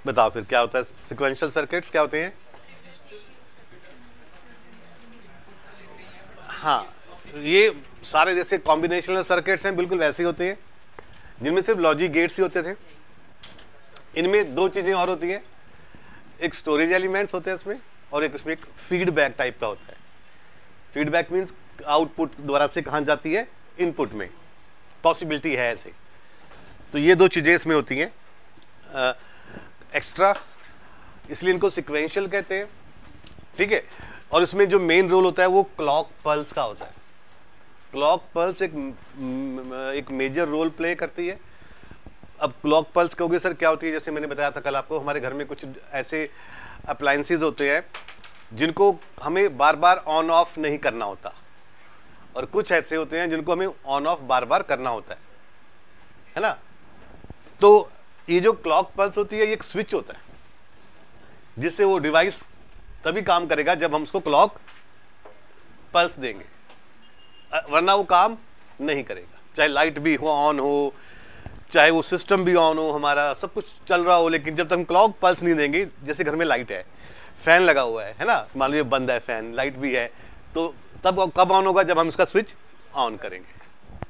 बताओ फिर क्या होता है सिक्वेंशियल सर्किट्स क्या होते हैं? हाँ, ये सारे जैसे कॉम्बिनेशनल सर्किट्स हैं बिल्कुल वैसे ही होते हैं, जिनमें सिर्फ लॉजिक गेट्स ही होते थे। इनमें दो चीजें और होती हैं, एक स्टोरेज एलिमेंट्स होते हैं इसमें, और एक इसमें एक फीडबैक टाइप का होता है। फीडबैक मीन्स आउटपुट द्वारा से कहाँ जाती है, इनपुट में, पॉसिबिलिटी है ऐसे। तो ये दो चीजें इसमें होती हैं एक्स्ट्रा, इसलिए इनको सिक्वेंशियल कहते हैं, ठीक है। और इसमें जो मेन रोल होता है वो क्लॉक पल्स का होता है। क्लॉक पल्स एक मेजर रोल प्ले करती है। अब क्लॉक पल्स कहोगे सर क्या होती है, जैसे मैंने बताया था कल आपको, हमारे घर में कुछ ऐसे अप्लायंसेस होते हैं जिनको हमें बार बार ऑन ऑफ नहीं करना होता, और कुछ ऐसे होते हैं जिनको हमें ऑन ऑफ बार बार करना होता है ना। तो ये जो क्लॉक पल्स होती है ये एक स्विच होता है, जिससे वो डिवाइस तभी काम करेगा जब हम उसको क्लॉक पल्स देंगे, वरना वो काम नहीं करेगा। चाहे लाइट भी हो ऑन हो, चाहे वो सिस्टम भी ऑन हो, हमारा सब कुछ चल रहा हो, लेकिन जब तक हम क्लॉक पल्स नहीं देंगे, जैसे घर में लाइट है, फैन लगा हुआ है ना, मान लो ये बंद है फैन, लाइट भी है, तो तब कब ऑन होगा, जब हम इसका स्विच ऑन करेंगे।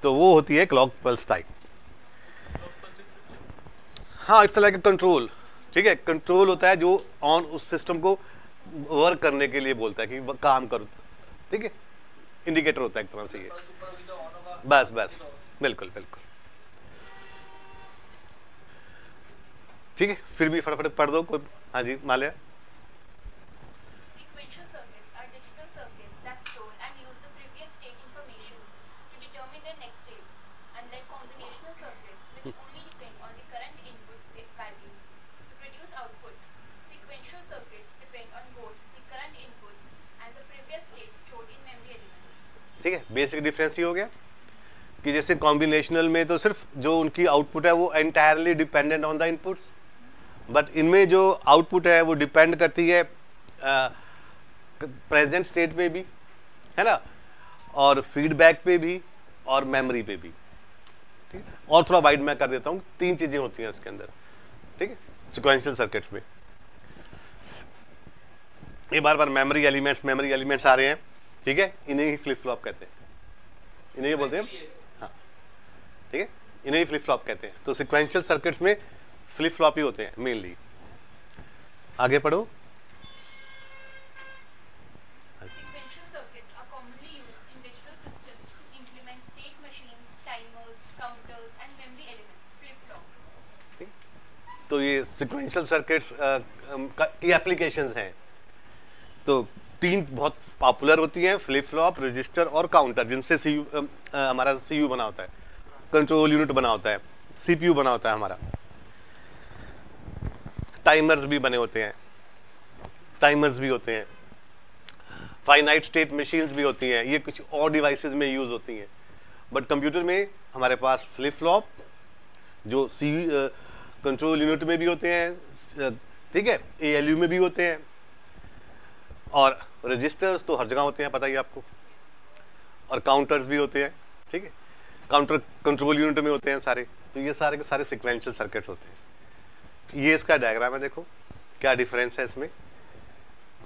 तो वो होती है क्लॉक पल्स टाइप। हाँ, इट्स लाइक ए कंट्रोल, ठीक है। कंट्रोल होता है जो ऑन उस सिस्टम को वर्क करने के लिए बोलता है कि काम करो, ठीक है। इंडिकेटर होता है एक तरह से ये, बस बस, बिल्कुल बिल्कुल, ठीक है। फिर भी फटाफट पढ़ दो कोई। हाँ जी Mallya. Sequential circuits are digital circuits that store and use the previous state information to determine the next state, unlike combinational circuits which only depend on the current input values to produce outputs. Sequential circuits depend on both the current inputs and the previous state stored in memory elements. ठीक है, basic difference ये हो गया कि जैसे combinational में तो सिर्फ जो उनकी आउटपुट है वो entirely dependent on the inputs, but इनमें जो आउटपुट है वो डिपेंड करती है प्रेजेंट स्टेट पे भी, है ना, और फीडबैक पे भी, और मेमोरी पे भी, ठीक है। और थोड़ा वाइड मैं कर देता हूँ, तीन चीजें होती हैं उसके अंदर, ठीक है, सिक्वेंशियल सर्किट्स में। ये बार बार मेमोरी एलिमेंट्स आ रहे हैं, ठीक है, इन्हें ही फ्लिप फ्लॉप कहते हैं, इन्हें ही बोलते हैं, हाँ, ठीक है, इन्हें ही फ्लिप फ्लॉप कहते हैं। तो सिक्वेंशियल सर्किट्स में फ्लिप फ्लॉप ही होते हैं मेनली। आगे पढ़ो। Sequential circuits are commonly used in digital systems to implement state machines, timers, counters, and memory elements, flip-flop. तो ये सिक्वेंशियल सर्किट्स की एप्लीकेशंस हैं। तो तीन बहुत पॉपुलर होती हैं, फ्लिप फ्लॉप, रजिस्टर और काउंटर, जिनसे हमारा सीयू बना होता है, कंट्रोल यूनिट बना होता है, सीपीयू बना होता है हमारा। टाइमर्स भी बने होते हैं, टाइमर्स भी होते हैं, फाइनाइट स्टेट मशीन्स भी होती हैं, ये कुछ और डिवाइसेस में यूज होती हैं। बट कंप्यूटर में हमारे पास फ्लिप फ्लॉप जो कंट्रोल यूनिट में भी होते हैं, ठीक है, एएलयू में भी होते हैं, और रजिस्टर्स तो हर जगह होते हैं, पता ही आपको, और काउंटर्स भी होते हैं, ठीक है, काउंटर कंट्रोल यूनिट में होते हैं सारे। तो ये सारे के सारे सिक्वेंशियल सर्किट्स होते हैं। ये इसका डायग्राम है, देखो क्या डिफरेंस है इसमें,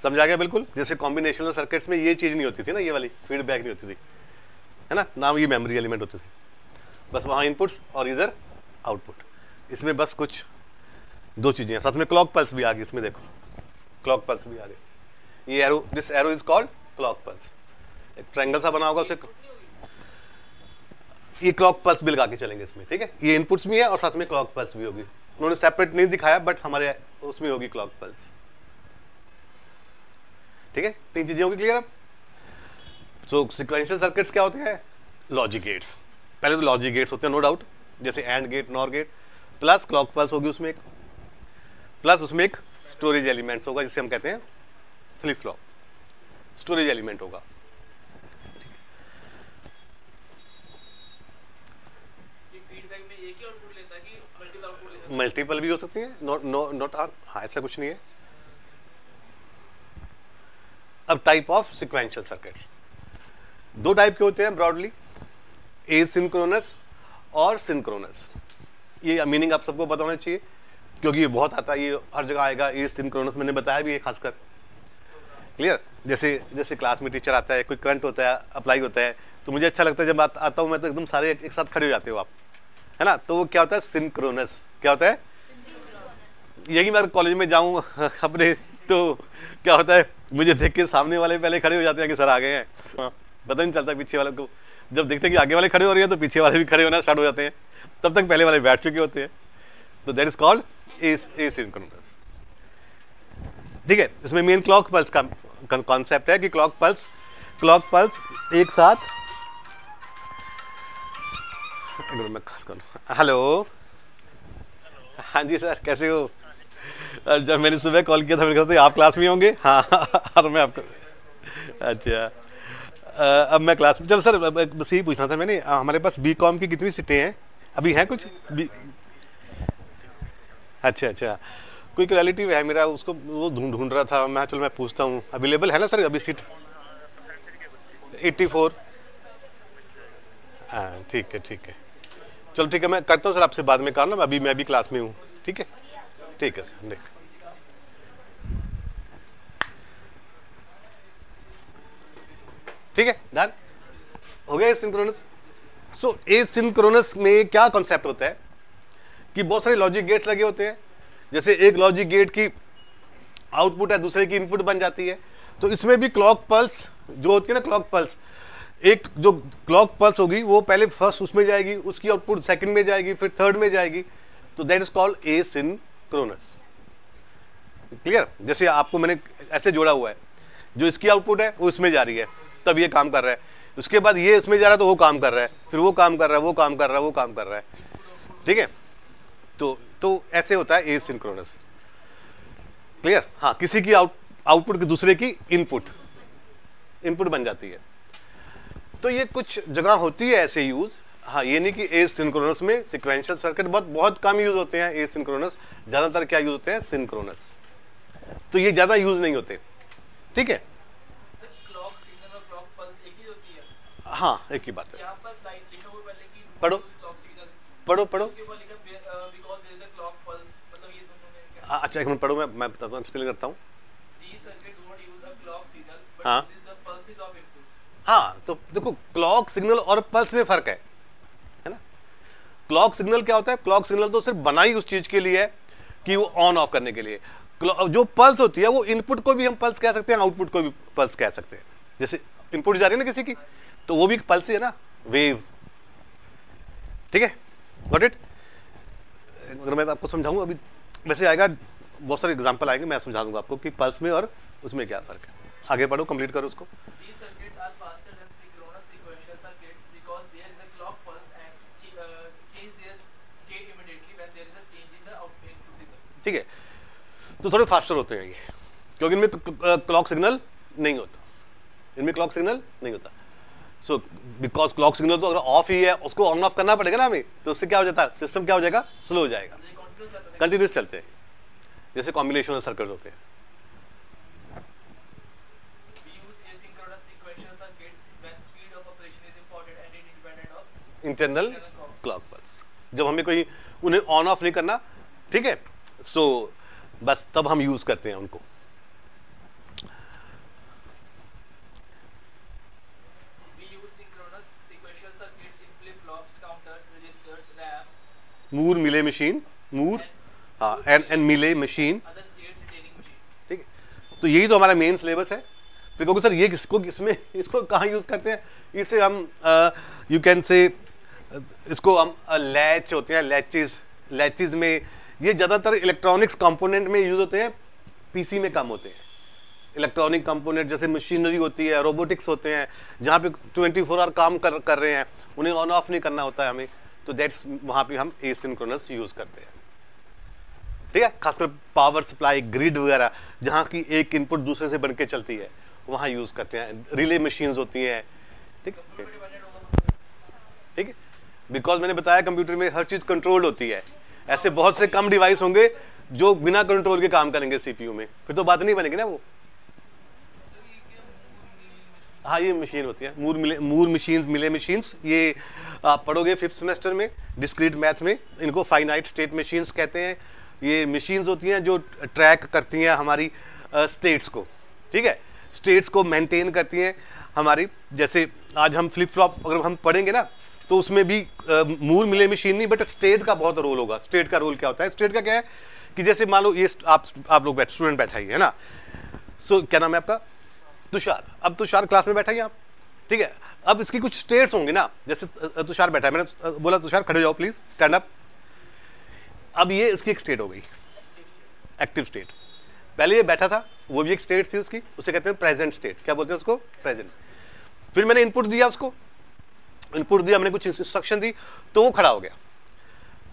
समझा गया बिल्कुल। जैसे कॉम्बिनेशनल सर्किट्स में ये चीज नहीं होती थी ना, ये वाली फीडबैक नहीं होती थी, है ना, नाम ये मेमोरी एलिमेंट होते थे, बस वहाँ इनपुट्स और इधर आउटपुट। इसमें बस कुछ दो चीजें हैं, साथ में क्लॉक पल्स भी आ गई इसमें, देखो क्लॉक पल्स भी आ गए। ये arrow, this arrow is called clock pulse. एक ट्रायंगल सा बना होगा उसे, ये क्लॉक पल्स भी लगा के चलेंगे इसमें, ठीक है। ये इनपुट्स भी है और साथ में क्लॉक पल्स भी होगी, उन्होंने सेपरेट नहीं दिखाया, बट हमारे उसमें होगी क्लॉक पल्स, ठीक है। तीन चीजें होगी क्लियर अब। सो सिक्वेंशियल सर्किट्स क्या होते हैं, लॉजिक गेट्स। पहले तो लॉजिक गेट्स होते हैं नो डाउट, जैसे and gate, nor gate, plus clock pulse होगी उसमें एक, प्लस उसमें एक स्टोरेज एलिमेंट्स होगा जिसे हम कहते हैं फ्लिप फ्लॉप, स्टोरेज एलिमेंट होगा। मल्टीपल भी हो सकती है, नॉट हाँ, ऐसा कुछ नहीं है। अब टाइप ऑफ सिक्वेंशियल सर्किट्स, दो टाइप के होते हैं ब्रॉडली, एसिंक्रोनस और सिंक्रोनस। ये मीनिंग आप सबको पता होना चाहिए। क्योंकि ये बहुत आता है, ये हर जगह आएगा एसिंक्रोनस, मैंने बताया भी है खासकर। क्लियर? जैसे क्लास में टीचर आता है, कोई करंट होता है, अप्लाई होता है, तो मुझे अच्छा लगता है जब आता हूँ मैं तो एकदम सारे एक साथ खड़े हो जाते हो आप, है ना, तो वो क्या होता है, सिंक्रोनस। क्या होता है? यही मैं कॉलेज में जाऊँ अपने, तो क्या होता है, मुझे देख के सामने वाले पहले खड़े हो जाते हैं कि सर आ गए हैं, पता नहीं चलता पीछे वाले को, जब देखते हैं कि आगे वाले खड़े हो रहे हैं तो पीछे वाले भी खड़े होना स्टार्ट हो जाते हैं, तब तक पहले वाले बैठ चुके होते हैं। तो दैट इज कॉल्ड एसिंक्रोनस। ठीक है, इसमें मेन क्लॉक पल्स का कॉन्सेप्ट है कि क्लॉक पल्स एक साथ, हेलो, हाँ जी सर कैसे हो? जब मैंने सुबह कॉल किया था मैंने कहा था आप क्लास में होंगे, हाँ और मैं आपको, अच्छा अब मैं क्लास में, चलो सर बस यही पूछना था मैंने, हमारे पास बीकॉम की कितनी सीटें हैं अभी, हैं कुछ अच्छा, कोई रिलेटिव है मेरा, उसको वो ढूंढ रहा था मैं, चलो मैं पूछता हूँ, अवेलेबल है ना सर अभी सीट? 84। हाँ ठीक है, चलो ठीक है, मैं करता हूँ सर आपसे बाद में कॉल ना, अभी मैं भी क्लास में हूँ। ठीक है सर, देख ठीक है, डन हो गया एसिंक्रोनस। सो एसिंक्रोनस में क्या कॉन्सेप्ट होता है कि बहुत सारे लॉजिक गेट्स लगे होते हैं, जैसे एक लॉजिक गेट की आउटपुट है दूसरे की इनपुट बन जाती है, तो इसमें भी क्लॉक पल्स जो होती है ना, क्लॉक पल्स, एक जो क्लॉक पल्स होगी वो पहले फर्स्ट उसमें जाएगी, उसकी आउटपुट सेकंड में जाएगी, फिर थर्ड में जाएगी, तो that is called asynchronous. Clear? जैसे आपको मैंने ऐसे जोड़ा हुआ है, जो इसकी आउटपुट है वो इसमें जा रही है, तब ये काम कर रहा है, उसके बाद ये इसमें जा रहा है तो वो काम कर रहा है, फिर वो काम कर रहा है, वो काम कर रहा है, वो काम कर रहा है। ठीक है, तो ऐसे होता है एसिंक्रोनस। क्लियर? हाँ, किसी की आउटपुट की दूसरे की इनपुट बन जाती है। तो ये कुछ जगह होती है ऐसे यूज, हाँ, ये नहीं कि एसिंक्रोनस में सीक्वेंशियल सर्किट बहुत कम यूज होते हैं, एसिंक्रोनस ज्यादातर क्या यूज होते हैं, सिंक्रोनस, तो ये ज्यादा यूज नहीं होते। ठीक है, क्लॉक सिग्नल और क्लॉक पल्स एक ही होती है? हाँ एक ही बात है। यहाँ पर लाइक लिखा हुआ पहले कि पढ़ो क्लॉक सिग्नल, पढ़ो उसके ऊपर लिखा because there is a clock pulse, मतलब ये दोनों में क्या? अच्छा एक मिनट पढ़ो, मैं बताता हूँ, एक्सप्लेन करता हूँ। These circuits won't use a clock signal but हाँ। uses the pulses of inputs. हाँ, तो देखो क्लॉक सिग्नल और पल्स में फर्क है ना। क्लॉक सिग्नल क्या होता है, क्लॉक सिग्नल तो सिर्फ बनाई उस चीज के लिए है कि वो ऑन ऑफ करने के लिए, जो पल्स होती है वो इनपुट को भी हम पल्स कह सकते हैं, आउटपुट को भी पल्स कह सकते हैं। जैसे इनपुट जा रही है ना किसी की, तो वो भी एक पल्स ही है ना, वेव। ठीक है, गॉट इट? अगर मैं आपको समझाऊं, अभी वैसे आएगा, बहुत सारे एग्जांपल आएंगे, मैं समझा दूंगा आपको कि पल्स में और उसमें क्या फर्क है। आगे पढ़ो, कंप्लीट करो उसको। These circuits are faster than synchronous sequential circuits because there is a clock pulse and change their state immediately when there is a change in the input signal. ठीक है, तो थोड़े फास्टर होते हैं ये, क्योंकि इनमें क्लॉक सिग्नल नहीं होता, इनमें क्लॉक सिग्नल नहीं होता। सो बिकॉज क्लॉक सिग्नल तो अगर ऑफ ही है, उसको ऑन ऑफ करना पड़ेगा ना हमें, तो उससे क्या हो जाता है, सिस्टम क्या हो जाएगा, स्लो हो जाएगा। They continuous at the same continuous चलते हैं, जैसे कॉम्बिनेशनल सर्किट होते हैं। We use asynchronous sequential circuits when speed of operation is important and independent of internal clock pulse, जब हमें कोई उन्हें ऑन ऑफ नहीं करना, ठीक है, सो बस तब हम यूज करते हैं उनको। We use synchronous sequential circuits in flip-flops, counters, registers, RAM, मूर मिले मशीन, मूर, हाँ, एंड मिले machine. other state retaining machines. ठीक है, तो यही तो हमारा मेन सिलेबस है। फिर कहोगे सर ये किसको, किसमें, इसको कहाँ यूज करते हैं, इसे हम यू कैन से, इसको हम लैच होते हैं, लैचेस में, ये ज़्यादातर इलेक्ट्रॉनिक्स कंपोनेंट में यूज होते हैं, पीसी में कम होते हैं। इलेक्ट्रॉनिक कंपोनेंट जैसे मशीनरी होती है, रोबोटिक्स होते हैं, जहाँ पे 24 आवर काम कर रहे हैं, उन्हें ऑन ऑफ नहीं करना होता है हमें, तो दैट्स वहाँ पे हम एसिंक्रोनस यूज करते हैं। ठीक है, खासकर पावर सप्लाई, ग्रिड वगैरह, जहाँ की एक इनपुट दूसरे से बन के चलती है, वहाँ यूज करते हैं। रिले मशीन्स होती हैं, ठीक है, ठीक है, बिकॉज मैंने बताया कंप्यूटर में हर चीज़ कंट्रोल्ड होती है। ऐसे बहुत से कम डिवाइस होंगे जो बिना कंट्रोल के काम करेंगे सीपीयू में, फिर तो बात नहीं बनेगी ना वो। हाँ, ये मशीन होती है, मूर मशीन्स, मिले मशीन्स, ये आप पढ़ोगे 5th सेमेस्टर में डिस्क्रीट मैथ में, इनको फाइनाइट स्टेट मशीन्स कहते हैं। ये मशीन्स होती हैं जो ट्रैक करती हैं हमारी स्टेट्स को, ठीक है, स्टेट्स को मेंटेन करती हैं हमारी। जैसे आज हम फ्लिप फ्लॉप अगर हम पढ़ेंगे ना तो उसमें भी मूल मिले मशीन नहीं, बट स्टेट का बहुत रोल होगा। स्टेट का रोल क्या होता है? स्टेट का क्या है कि जैसे मान लो ये आप लोग स्टूडेंट बैठा ही है ना, सो क्या नाम है आपका? तुषार। अब तुषार क्लास में बैठा ही आप, ठीक है। अब इसकी कुछ स्टेट्स होंगी ना, जैसे तुषार बैठा है, मैंने बोला तुषार खड़े हो जाओ प्लीज, स्टैंड अप। अब ये इसकी एक स्टेट हो गई, एक्टिव स्टेट। पहले ये बैठा था, वो भी एक स्टेट थी उसकी, उसे कहते हैं प्रेजेंट स्टेट। क्या बोलते हैं उसको? प्रेजेंट। फिर मैंने इनपुट दिया उसको, इनपुट दिया, मैंने कुछ इंस्ट्रक्शन दी तो वो खड़ा हो गया,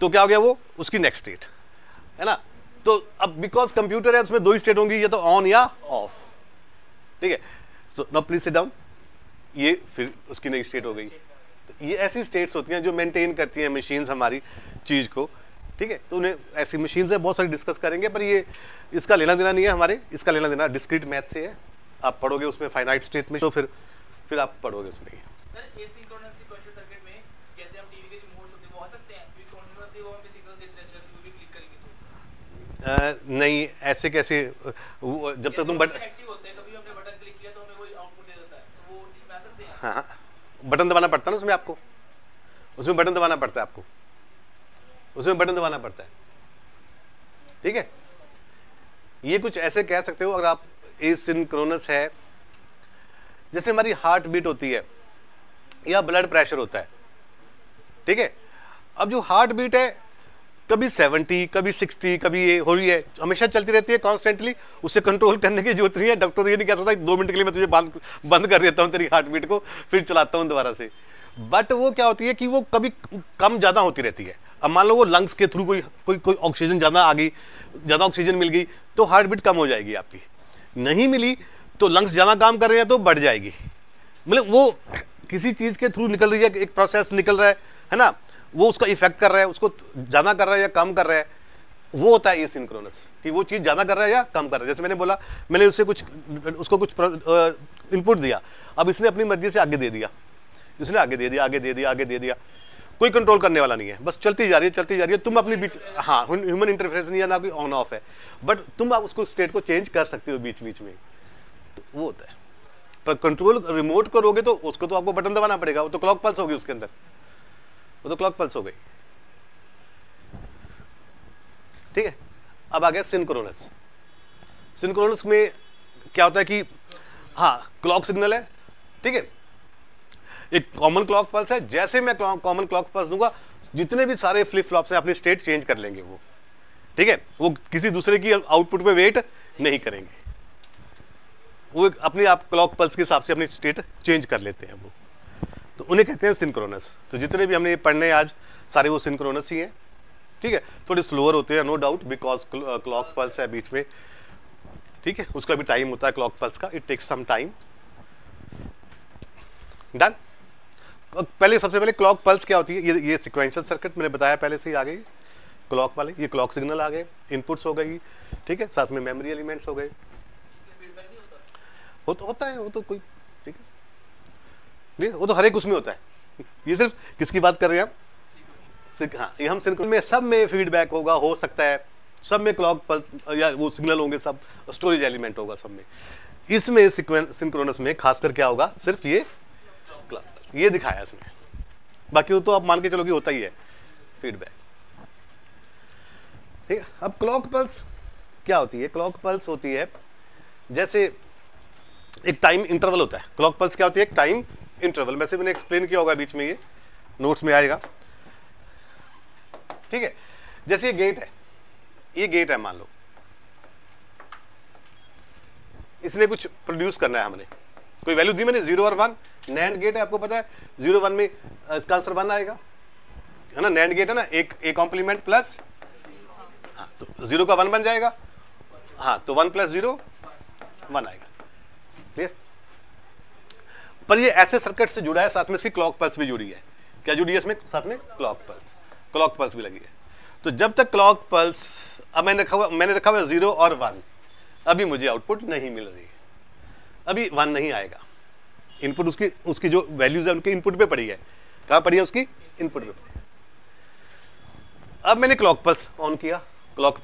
तो क्या हो गया? वो उसकी नेक्स्ट स्टेट है ना। तो अब बिकॉज कंप्यूटर है उसमें दो ही स्टेट होंगी, या तो ऑन या ऑफ, ठीक है। So now please sit down. ये फिर उसकी नई स्टेट हो गई। तो ये ऐसी स्टेट्स होती हैं जो मेंटेन करती हैं मशीन्स हमारी चीज को, ठीक है। तो उन्हें ऐसी मशीन्स है, बहुत सारी डिस्कस करेंगे, पर ये इसका लेना देना नहीं है हमारे, इसका लेना देना डिस्क्रीट मैथ से है। आप पढ़ोगे उसमें फाइनाइट स्टेट में, तो फिर आप पढ़ोगे उसमें। सर एसिंक्रोनस सीक्वेंशियल सर्किट में जैसे हम टीवी के रिमोट्स होते हैं वो आ सकते हैं, क्योंकि कंटीन्यूअसली वो हमें सिग्नल्स देते रहते हैं, जब भी क्लिक करेंगे तो नहीं, ऐसे कैसे? जब तक तुम एक्टिव होते हैं, कभी हमने बटन क्लिक किया तो हमें वो आउटपुट दे देता है, तो वो इसमें आ सकते हैं। हाँ, बटन दबाना पड़ता है ना उसमें, आपको उसमें बटन दबाना पड़ता है, आपको उसमें बटन दबाना पड़ता है, ठीक है। ये कुछ ऐसे कह सकते हो, अगर आप एसिंक्रोनस है, जैसे हमारी हार्ट बीट होती है या ब्लड प्रेशर होता है, ठीक है। अब जो हार्ट बीट है कभी 70, कभी 60, कभी ये हो रही है, हमेशा चलती रहती है कॉन्स्टेंटली, उसे कंट्रोल करने की जरूरत नहीं है। डॉक्टर ये नहीं कह सकता 2 मिनट के लिए मैं तुझे बंद कर देता हूँ तेरी हार्ट बीट को, फिर चलाता हूँ दोबारा से। बट वो क्या होती है कि वो कभी कम ज़्यादा होती रहती है। अब मान लो वो लंग्स के थ्रू कोई ऑक्सीजन ज़्यादा आ गई, ज़्यादा ऑक्सीजन मिल गई तो हार्ट बीट कम हो जाएगी आपकी, नहीं मिली तो लंग्स ज़्यादा काम कर रहे हैं तो बढ़ जाएगी। मतलब वो किसी चीज़ के थ्रू निकल रही है, एक प्रोसेस निकल रहा है ना, वो उसका इफेक्ट कर रहा है, उसको ज़्यादा कर रहा है या कम कर रहा है, वो होता है एसिंक्रोनस, कि वो चीज़ ज़्यादा कर रहा है या कम कर रहा है। जैसे मैंने बोला, मैंने उसको कुछ इनपुट दिया, अब इसने अपनी मर्जी से आगे दे दिया, इसने आगे दे दिया, आगे दे दिया, आगे दे दिया, कोई कंट्रोल करने वाला नहीं है, बस चलती जा रही है, चलती जा रही है। तुम अपनी बीच, हाँ, ह्यूमन इंटरफेरेंस नहीं है, ना कोई ऑन ऑफ है, बट तुम आप उसको स्टेट को चेंज कर सकते हो बीच बीच में, तो वो होता है। पर कंट्रोल रिमोट करोगे तो उसको तो आपको बटन दबाना पड़ेगा, वो तो क्लॉक पल्स होगी उसके अंदर, वो तो क्लॉक पल्स हो गई, ठीक है। अब आ गया सिंक्रोनस। सिंक्रोनस में क्या होता है कि हाँ, क्लॉक सिग्नल है, ठीक है, एक कॉमन क्लॉक पल्स है। जैसे मैं कॉमन क्लॉक पल्स दूंगा, जितने भी सारे फ्लिप फ्लॉप्स हैं अपनी स्टेट चेंज कर लेंगे वो, ठीक है। वो किसी दूसरे की आउटपुट पे वेट नहीं करेंगे, वो अपने आप क्लॉक पल्स के हिसाब से अपनी स्टेट चेंज कर लेते हैं वो, तो उन्हें कहते हैं सिंक्रोनस। तो जितने भी हमने पढ़ने आज सारे वो सिंक्रोनस ही हैं, ठीक है। थोड़े स्लोअर होते हैं, no doubt, because clock pulse है बीच में, ठीक है, उसका भी टाइम होता है क्लॉक पल्स का, it takes some time. Done. पहले सबसे पहले क्लॉक पल्स क्या होती है? ये सिक्वेंशियल सर्किट मैंने बताया पहले से ही, आ गई क्लॉक वाले, ये क्लॉक सिग्नल आ गए, इनपुट्स हो गई, ठीक है, साथ में मेमोरी एलिमेंट्स हो गए। होता है वो तो कोई, ठीक है, वो तो हर एक उसमें होता है। ये सिर्फ किसकी बात कर रहे हैं आप? हाँ, ये हम सिंक्रोनस में सब में फीडबैक होगा, हो सकता है सब में क्लॉक पल्स या वो सिग्नल होंगे, सब स्टोरेज एलिमेंट होगा सब में। इसमें सिंक्रोनस में खासकर क्या होगा? सिर्फ ये क्लॉक पल्स, ये दिखाया इसमें, बाकी वो तो आप मान के चलो कि होता ही है फीडबैक, ठीक है। अब क्लॉक पल्स क्या होती है? क्लॉक पल्स होती है जैसे एक टाइम इंटरवल होता है। क्लॉक पल्स क्या होती है? एक टाइम इंटरवल। वैसे मैंने एक्सप्लेन किया होगा बीच में, ये नोट्स में आएगा, ठीक है। जैसे ये गेट है, ये गेट है, मान लो इसने कुछ प्रोड्यूस करना है, हमने कोई वैल्यू दी, मैंने 0 और 1, नैंड गेट है, आपको पता है 0 1 में इसका आंसर 1 आएगा, है ना, नैंड गेट है ना, एक कॉम्प्लीमेंट प्लस, हाँ, तो 0 का 1 बन जाएगा, हाँ, तो 1 + 0 1 आएगा, ठीक है। पर ये ऐसे सर्किट से जुड़ा है, साथ में इसकी क्लॉक पल्स भी जुड़ी है। क्या जुड़ी है इसमें? साथ में क्लॉक पल्स भी लगी है। तो जब तक क्लॉक पल्स, अब मैंने रखा हुआ 0 और 1, अभी मुझे आउटपुट नहीं मिल रही है, अभी 1 नहीं आएगा। इनपुट उसकी जो वैल्यूज है उनके इनपुट पे पड़ी है। कहाँ पड़ी है? उसकी इनपुट पे पड़ी है। अब मैंने क्लॉक पल्स ऑन किया, क्लॉक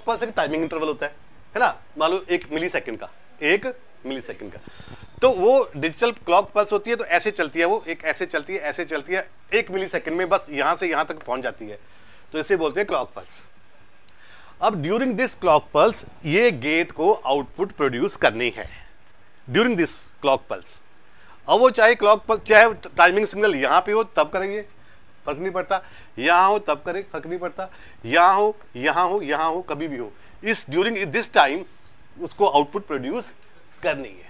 पल्स एक टाइमिंग इंटरवल होता है ना, मान लो 1 मिलीसेकंड का, 1 मिलीसेकंड का, तो वो डिजिटल क्लॉक पल्स होती है, तो ऐसे चलती है वो, एक ऐसे चलती है, ऐसे चलती है, 1 मिलीसेकंड में बस यहां से यहां तक पहुंच जाती है, तो इसे बोलते हैं क्लॉक पल्स। अब ड्यूरिंग दिस क्लॉक पल्स ये गेट को आउटपुट प्रोड्यूस करनी है ड्यूरिंग दिस क्लॉक पल्स। अब वो चाहे क्लॉक पल्स, चाहे टाइमिंग सिग्नल यहां पे हो तब करेंगे, फर्क नहीं पड़ता, यहां हो तब करे, फर्क नहीं पड़ता, यहां हो, यहां हो, यहां हो, कभी भी हो, इस ड्यूरिंग दिस टाइम उसको आउटपुट प्रोड्यूस करनी है।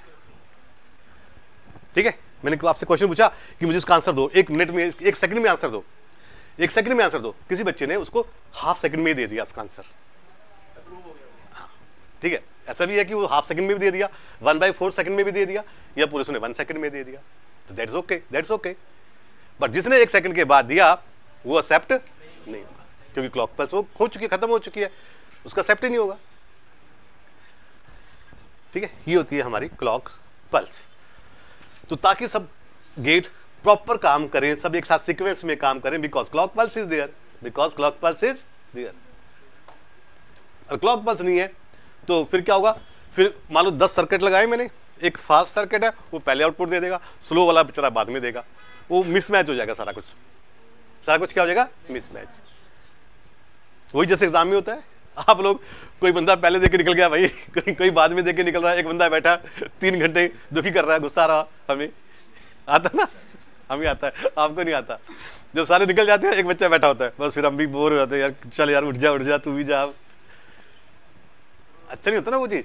ठीक है, मैंने आपसे क्वेश्चन पूछा कि मुझे इसका आंसर दो, 1 मिनट में, 1 सेकंड में आंसर दो, 1 सेकंड में आंसर दो, किसी बच्चे ने उसको हाफ सेकंड में दे दिया इसका आंसर। ठीक है, ऐसा भी है कि वो हाफ सेकंड में भी दे दिया, 1/4 सेकंड में भी दे दिया, या पूरे उसने 1 सेकंड में दे दिया, तो दैट्स ओके। बट जिसने 1 सेकंड के बाद दिया वो एक्सेप्ट नहीं होगा, क्योंकि क्लॉक पल्स वो हो चुकी है, खत्म हो चुकी है, उसका एक्सेप्ट ही नहीं होगा। ठीक है, ये होती है हमारी क्लॉक पल्स। तो ताकि सब गेट प्रॉपर काम करें, सब एक साथ सीक्वेंस में काम करें, because clock pulse is there, और क्लॉक पल्स नहीं है तो फिर क्या होगा, फिर मान लो 10 सर्किट लगाए मैंने, एक फास्ट सर्किट है वो पहले आउटपुट दे देगा, स्लो वाला बेचारा बाद में देगा, वो मिसमैच हो जाएगा, सारा कुछ क्या हो जाएगा, मिसमैच। वही जैसे एग्जाम में होता है, आप लोग कोई बंदा पहले देके निकल गया भाई, कोई बाद में देके निकल रहा है, एक बंदा बैठा 3 घंटे दुखी कर रहा है, गुस्सा रहा, हमें आता ना, हमें आता है, आपको नहीं आता। जब सारे निकल जाते हैं एक बच्चा बैठा होता है, बस फिर हम भी बोर हो जाते हैं, यार चल यार उठ जा तू भी जा, अच्छा नहीं होता ना वो चीज।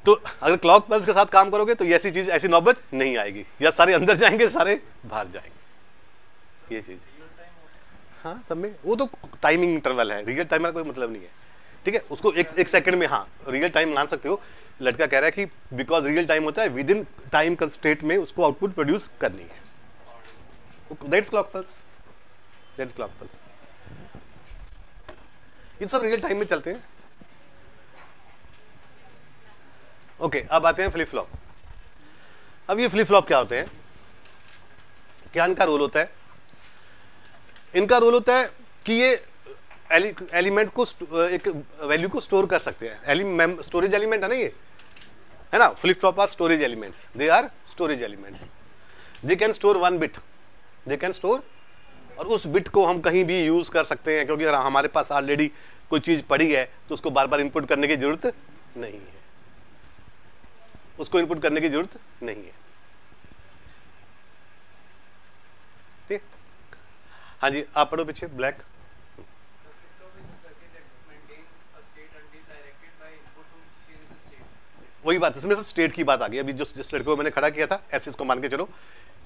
तो अगर क्लॉक पल्स के साथ काम करोगे तो ऐसी चीज, ऐसी नौबत नहीं आएगी, या सारे अंदर जाएंगे सारे बाहर जाएंगे, ये चीज। हाँ, सब में वो तो टाइमिंग इंटरवल है, रियल टाइम का कोई मतलब नहीं है। ठीक है, उसको एक सेकंड में हाँ रियल टाइम मान सकते हो। लड़का कह रहा है कि बिकॉज रियल टाइम होता है, विद इन टाइम कंस्ट्रेंट में उसको आउटपुट प्रोड्यूस करनी है, दैट्स क्लॉक पल्स, ये सब रियल टाइम में चलते हैं। ओके, अब आते हैं फ्लिप फ्लॉप। अब ये फ्लिप फ्लॉप क्या होते हैं, क्या इनका रोल होता है? इनका रोल होता है कि ये एलिमेंट को, एक वैल्यू को स्टोर कर सकते हैं। स्टोरेज एलिमेंट है ना ये, है ना, flip flop are storage elements, they are storage elements. They can store 1 bit, they can store, और उस बिट को हम कहीं भी यूज कर सकते हैं, क्योंकि अगर हमारे पास ऑलरेडी कोई चीज पड़ी है तो उसको बार बार इनपुट करने की जरूरत नहीं है, उसको इनपुट करने की जरूरत नहीं है। ठीक, हाँ जी, आप पढ़ो पीछे, ब्लैक। वही बात, इसमें सब स्टेट की बात आ गई। अभी जिस लड़के को मैंने खड़ा किया था, ऐसे इसको मान के चलो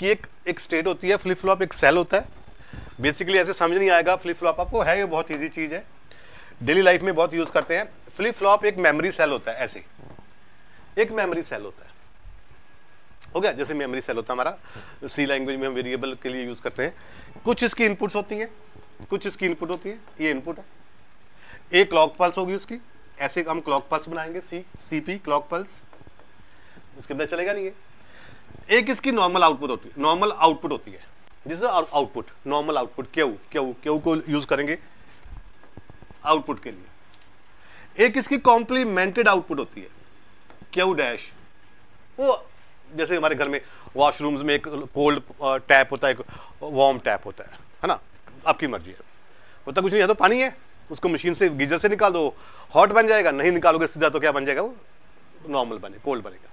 कि एक स्टेट होती है, फ्लिप फ्लॉप एक सेल होता है। बेसिकली ऐसे समझ नहीं आएगा, फ्लिप फ्लॉप आपको है, ये बहुत इजी चीज है, डेली लाइफ में बहुत यूज करते हैं। फ्लिप फ्लॉप एक मेमोरी सेल होता है, ऐसे एक मेमोरी सेल होता है, हो गया, जैसे मेमोरी सेल होता है हमारा, सी लैंग्वेज में हम वेरिएबल के लिए यूज करते हैं। कुछ इसकी इनपुट्स होती हैं, कुछ इसकी इनपुट होती है, ये इनपुट है, एक क्लॉक पल्स होगी उसकी, ऐसे हम क्लॉक पल्स बनाएंगे, सीपी क्लॉक पल्स, इसके अंदर चलेगा नहीं है। एक इसकी नॉर्मल आउटपुट होती है, नॉर्मल आउटपुट होती है, जिसे आउटपुट, नॉर्मल आउटपुट, क्यू को यूज करेंगे आउटपुट के लिए। एक इसकी कॉम्प्लीमेंटेड आउटपुट होती है, क्यू डैश, वो जैसे हमारे घर में वॉशरूम्स में एक कोल्ड टैप होता है, एक वार्म टैप होता है ना, आपकी मर्जी है, होता कुछ नहीं है, तो पानी है, उसको मशीन से, गीजर से निकाल दो, हॉट बन जाएगा, नहीं निकालोगे सीधा तो क्या बन जाएगा, वो नॉर्मल बने, कोल्ड बनेगा।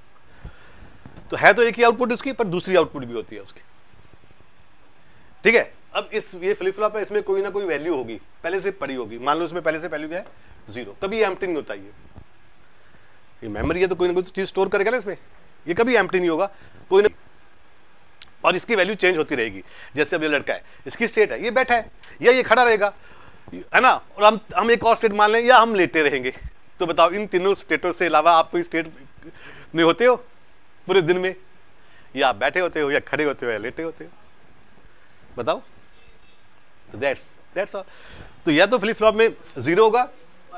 तो है तो एक ही आउटपुट उसकी, पर दूसरी आउटपुट भी होती है उसकी। ठीक है, अब ये फ्लिप फ्लॉप है, इसमें कोई ना कोई वैल्यू होगी, पहले से पड़ी होगी। मान लो इसमें पहले से वैल्यू क्या है, 0, कभी एम्प्टी नहीं होता ये मेमोरी है, तो कोई ना कोई चीज स्टोर करेगा ना इसमें, ये कभी एम्प्टी नहीं होगा, कोई ना, और इसकी वैल्यू चेंज होती रहेगी। जैसे अब ये लड़का है, इसकी स्टेट है, ये बैठा है या ये खड़ा रहेगा, है ना, और हम एक और स्टेट मान लें, या हम लेटे रहेंगे। तो बताओ, इन तीनों स्टेटों से अलावा आप कोई स्टेट में होते हो पूरे दिन में? या आप बैठे होते हो, या खड़े होते हो, या लेटे होते हो, बताओ। तो दैट्स ऑल। तो या तो फ्लिप फ्लॉप में 0 होगा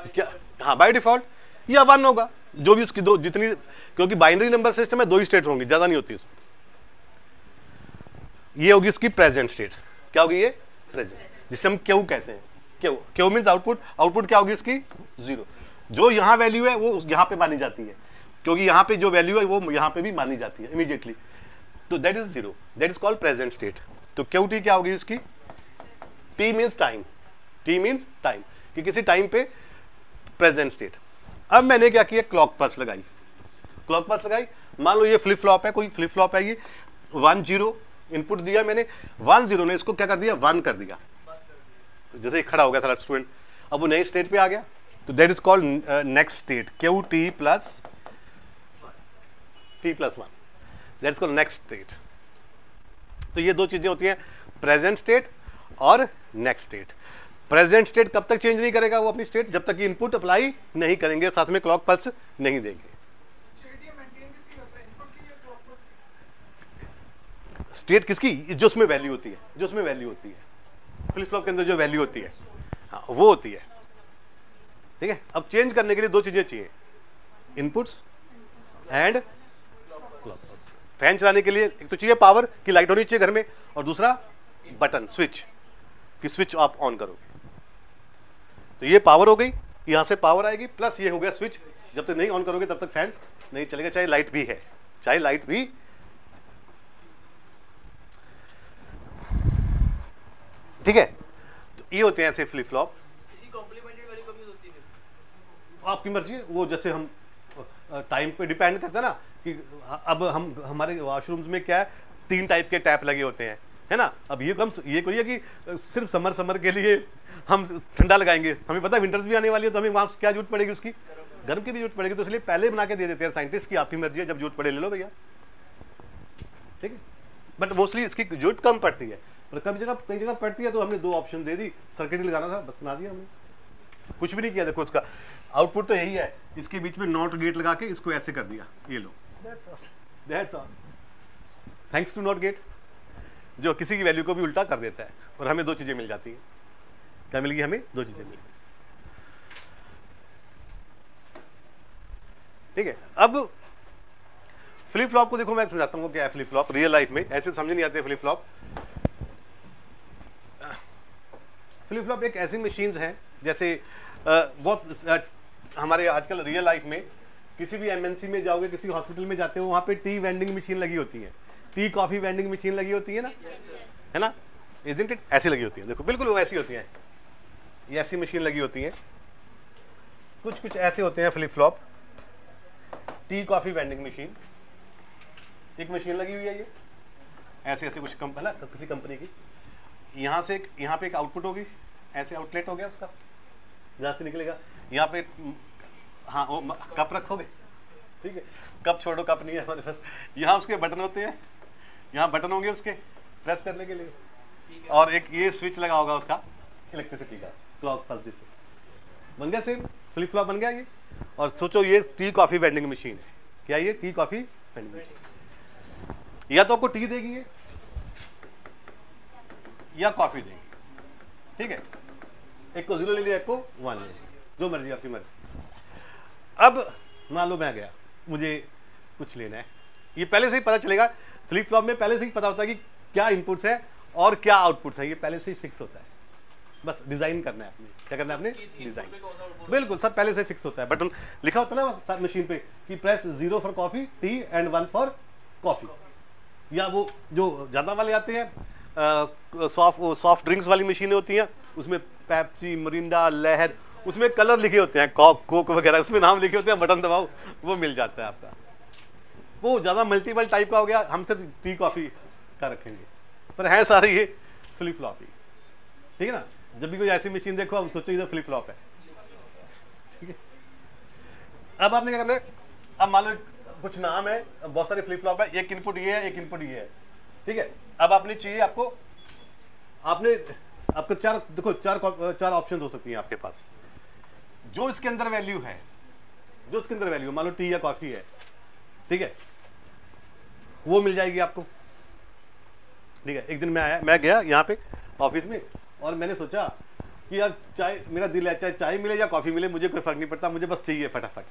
क्या, हाँ बाय डिफॉल्ट, या 1 होगा, जो भी उसकी दो जितनी, क्योंकि बाइनरी नंबर सिस्टम में 2 ही स्टेट होंगी, ज्यादा नहीं होती इसमें। ये होगी इसकी प्रेजेंट स्टेट, क्या होगी ये, प्रेजेंट, जिसे हम क्यू कहते हैं, क्यू मीन्स आउटपुट, आउटपुट क्या होगी इसकी 0। जो यहाँ वैल्यू है वो यहाँ पे मानी जाती है, क्योंकि यहाँ पे जो वैल्यू है वो यहाँ पे भी मानी जाती है इमीडिएटली, तो that is 0, that is called present state. तो क्यू टी क्या होगी इसकी, T means time, T means time कि किसी टाइम पे प्रेजेंट स्टेट। अब मैंने क्या किया, क्लॉक पल्स लगाई, क्लॉक पल्स लगाई, मान लो ये फ्लिप फ्लॉप है, कोई फ्लिप फ्लॉप है, ये 1 0 इनपुट दिया मैंने, 1 0 ने इसको क्या कर दिया, 1 कर दिया, तो जैसे खड़ा हो गया था स्टूडेंट, अब वो नई स्टेट पे आ गया, तो that is called next state, Q T plus 1, that is called next state. तो ये दो चीजें होती हैं, प्रेजेंट स्टेट और नेक्स्ट स्टेट। प्रेजेंट स्टेट कब तक चेंज नहीं करेगा वो अपनी स्टेट, जब तक इनपुट अप्लाई नहीं करेंगे, साथ में क्लॉक पल्स नहीं देंगे। स्टेट किसकी, जो उसमें वैल्यू होती है, जो उसमें वैल्यू होती है, फ्लिप फ्लॉप के अंदर जो वैल्यू होती है, हाँ वो होती है, ठीक है। अब चेंज करने के लिए दो चीजें चाहिए, inputs and clock pulse. Fan चलाने के लिए एक तो चाहिए पावर की लाइट होनी चाहिए घर में, और दूसरा बटन स्विच कि स्विच आप ऑन करोगे, तो ये पावर हो गई, यहां से पावर आएगी, प्लस ये हो गया स्विच, जब तक नहीं ऑन करोगे तब तक फैन नहीं चलेगा, चाहे लाइट भी है, चाहे लाइट भी। ठीक है, तो ये होते हैं ऐसे फ्लिप फ्लॉप। इसी कॉम्प्लीमेंटेड वैल्यू कभी होती है, आपकी मर्जी है, वो जैसे हम टाइम पे डिपेंड करता है ना, कि अब हम हमारे वॉशरूम्स में क्या है, 3 टाइप के टैप लगे होते हैं, है ना। अब ये कोई है कि सिर्फ समर के लिए हम ठंडा लगाएंगे, हमें पता है विंटर्स भी आने वाली है, तो हमें वहाँ क्या जरूरत पड़ेगी, उसकी गर्म की भी जरूरत पड़ेगी, तो इसलिए पहले बना के दे देते हैं साइंटिस्ट की, आपकी मर्जी है, जब जरूरत पड़े ले लो भैया, ठीक है। बट मोस्टली इसकी जरूरत कम पड़ती है, पर कई जगह पड़ती है, तो हमने 2 ऑप्शन दे दी, सर्किट लगाना था, बस बना दिया हमने, कुछ भी नहीं किया। देखो इसका आउटपुट तो यही है, इसके बीच में नॉट गेट लगा के इसको ऐसे कर दिया, ये लो, that's all, thanks to not get, जो किसी की वैल्यू को भी उल्टा कर देता है, और हमें 2 चीजें मिल जाती हैं। क्या मिल गई हमें, 2 चीजें मिल गई, ठीक है। अब फ्लिप फ्लॉप को देखो, मैं समझाता हूँ क्या है फ्लिप फ्लॉप रियल लाइफ में, ऐसे समझ नहीं आते फ्लिप फ्लॉप। फ्लिप फ्लॉप एक ऐसी मशीन्स हैं, जैसे बहुत हमारे आजकल रियल लाइफ में किसी भी एमएनसी में जाओगे, किसी हॉस्पिटल में जाते हो, वहाँ पे टी वेंडिंग मशीन लगी होती है, टी कॉफी वेंडिंग मशीन लगी होती है ना, है ना, इजंट इट, ऐसी लगी होती है, देखो बिल्कुल वो ऐसी होती है, ये ऐसी मशीन लगी होती है, कुछ ऐसे होते हैं flip flop. Tea coffee vending machine, एक मशीन लगी हुई है, ये ऐसे ऐसे कुछ है ना, किसी कंपनी की, यहाँ पे एक आउटपुट होगी, ऐसे आउटलेट हो गया उसका, जहाँ से निकलेगा, यहाँ पे हाँ वो कप रखोगे, ठीक है, कप छोड़ो, कप नहीं है हमारे पास, यहाँ उसके बटन होते हैं, यहाँ बटन होंगे उसके प्रेस करने के लिए, और एक ये स्विच लगा होगा उसका इलेक्ट्रिसिटी का, क्लॉक पल्स जिससे बन गया सेम फ्लिप फ्लॉप बन गया ये। और सोचो ये टी कॉफी वेंडिंग मशीन है, क्या ये टी कॉफी वेंडिंग मशीन, या तो आपको टी देगी या कॉफी देगी, ठीक है, एक को 0 ले लिया, एक को 1 ले लिया, जो मर्जी आपकी मर्जी। अब मान लो मैं गया, मुझे कुछ लेना है, ये पहले से ही पता चलेगा, फ्लिप फ्लॉप में पहले से ही पता होता है कि क्या इनपुट्स है और क्या आउटपुट्स है, ये पहले से ही फिक्स होता है, बस डिजाइन करना है आपने, क्या करना है आपने, डिजाइन, बिल्कुल सब पहले से फिक्स होता है, बटन लिखा होता है ना मशीन पे कि press 0 for coffee, T and 1 for coffee, या वो जो ज्यादा वाले आते हैं सॉफ्ट ड्रिंक्स वाली मशीनें होती हैं, उसमें पेप्सी, मिरिंडा, लहर, उसमें कलर लिखे होते हैं, कोक वगैरह, उसमें नाम लिखे होते हैं, बटन दबाओ वो मिल जाता है आपका। वो ज़्यादा मल्टीपल टाइप का हो गया, हम सिर्फ टी कॉफ़ी का रखेंगे, पर है सारे ये फ्लिप फ्लॉप ही, ठीक है ना। जब भी कोई ऐसी मशीन देखो आप सोचो इधर फ्लिप फ्लॉप है, ठीक है। अब आपने क्या करना है, अब मान लो कुछ नाम है, बहुत सारे फ्लिप फ्लॉप है, एक इनपुट ये है, एक इनपुट ये है, ठीक है। अब आपने चाहिए आपको चार ऑप्शन हो सकती हैं आपके पास, जो इसके अंदर वैल्यू है, मान लो टी या कॉफी है, ठीक है, वो मिल जाएगी आपको, ठीक है। एक दिन मैं गया यहाँ पे ऑफिस में, और मैंने सोचा कि यार चाय, मेरा दिल है चाहे चाय मिले या कॉफी मिले, मुझे कोई फर्क नहीं पड़ता, मुझे बस चाहिए फटाफट।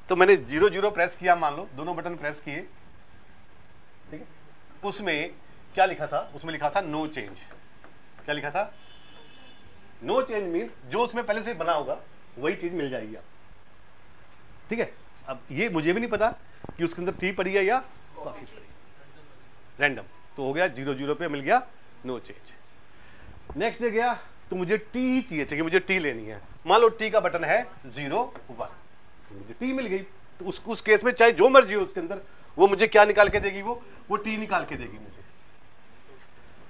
तो मैंने 0 प्रेस किया, मान लो दोनों बटन प्रेस किए, ठीक है। उसमें क्या लिखा था, उसमें लिखा था नो चेंज, क्या लिखा था, नो चेंज मीन्स जो उसमें पहले से बना होगा वही चीज मिल जाएगी आप, ठीक है। अब ये मुझे भी नहीं पता कि उसके अंदर टी पड़ी है या कॉफी पड़ी, रैंडम तो हो गया 0 0 पे मिल गया नो चेंज। नेक्स्ट डे गया तो मुझे टी चाहिए, मुझे टी लेनी है। मान लो टी का बटन है 0 1, मुझे टी मिल गई। तो उस केस में चाहे जो मर्जी हो उसके अंदर वो मुझे क्या निकाल के देगी, वो टी निकाल के देगी मुझे।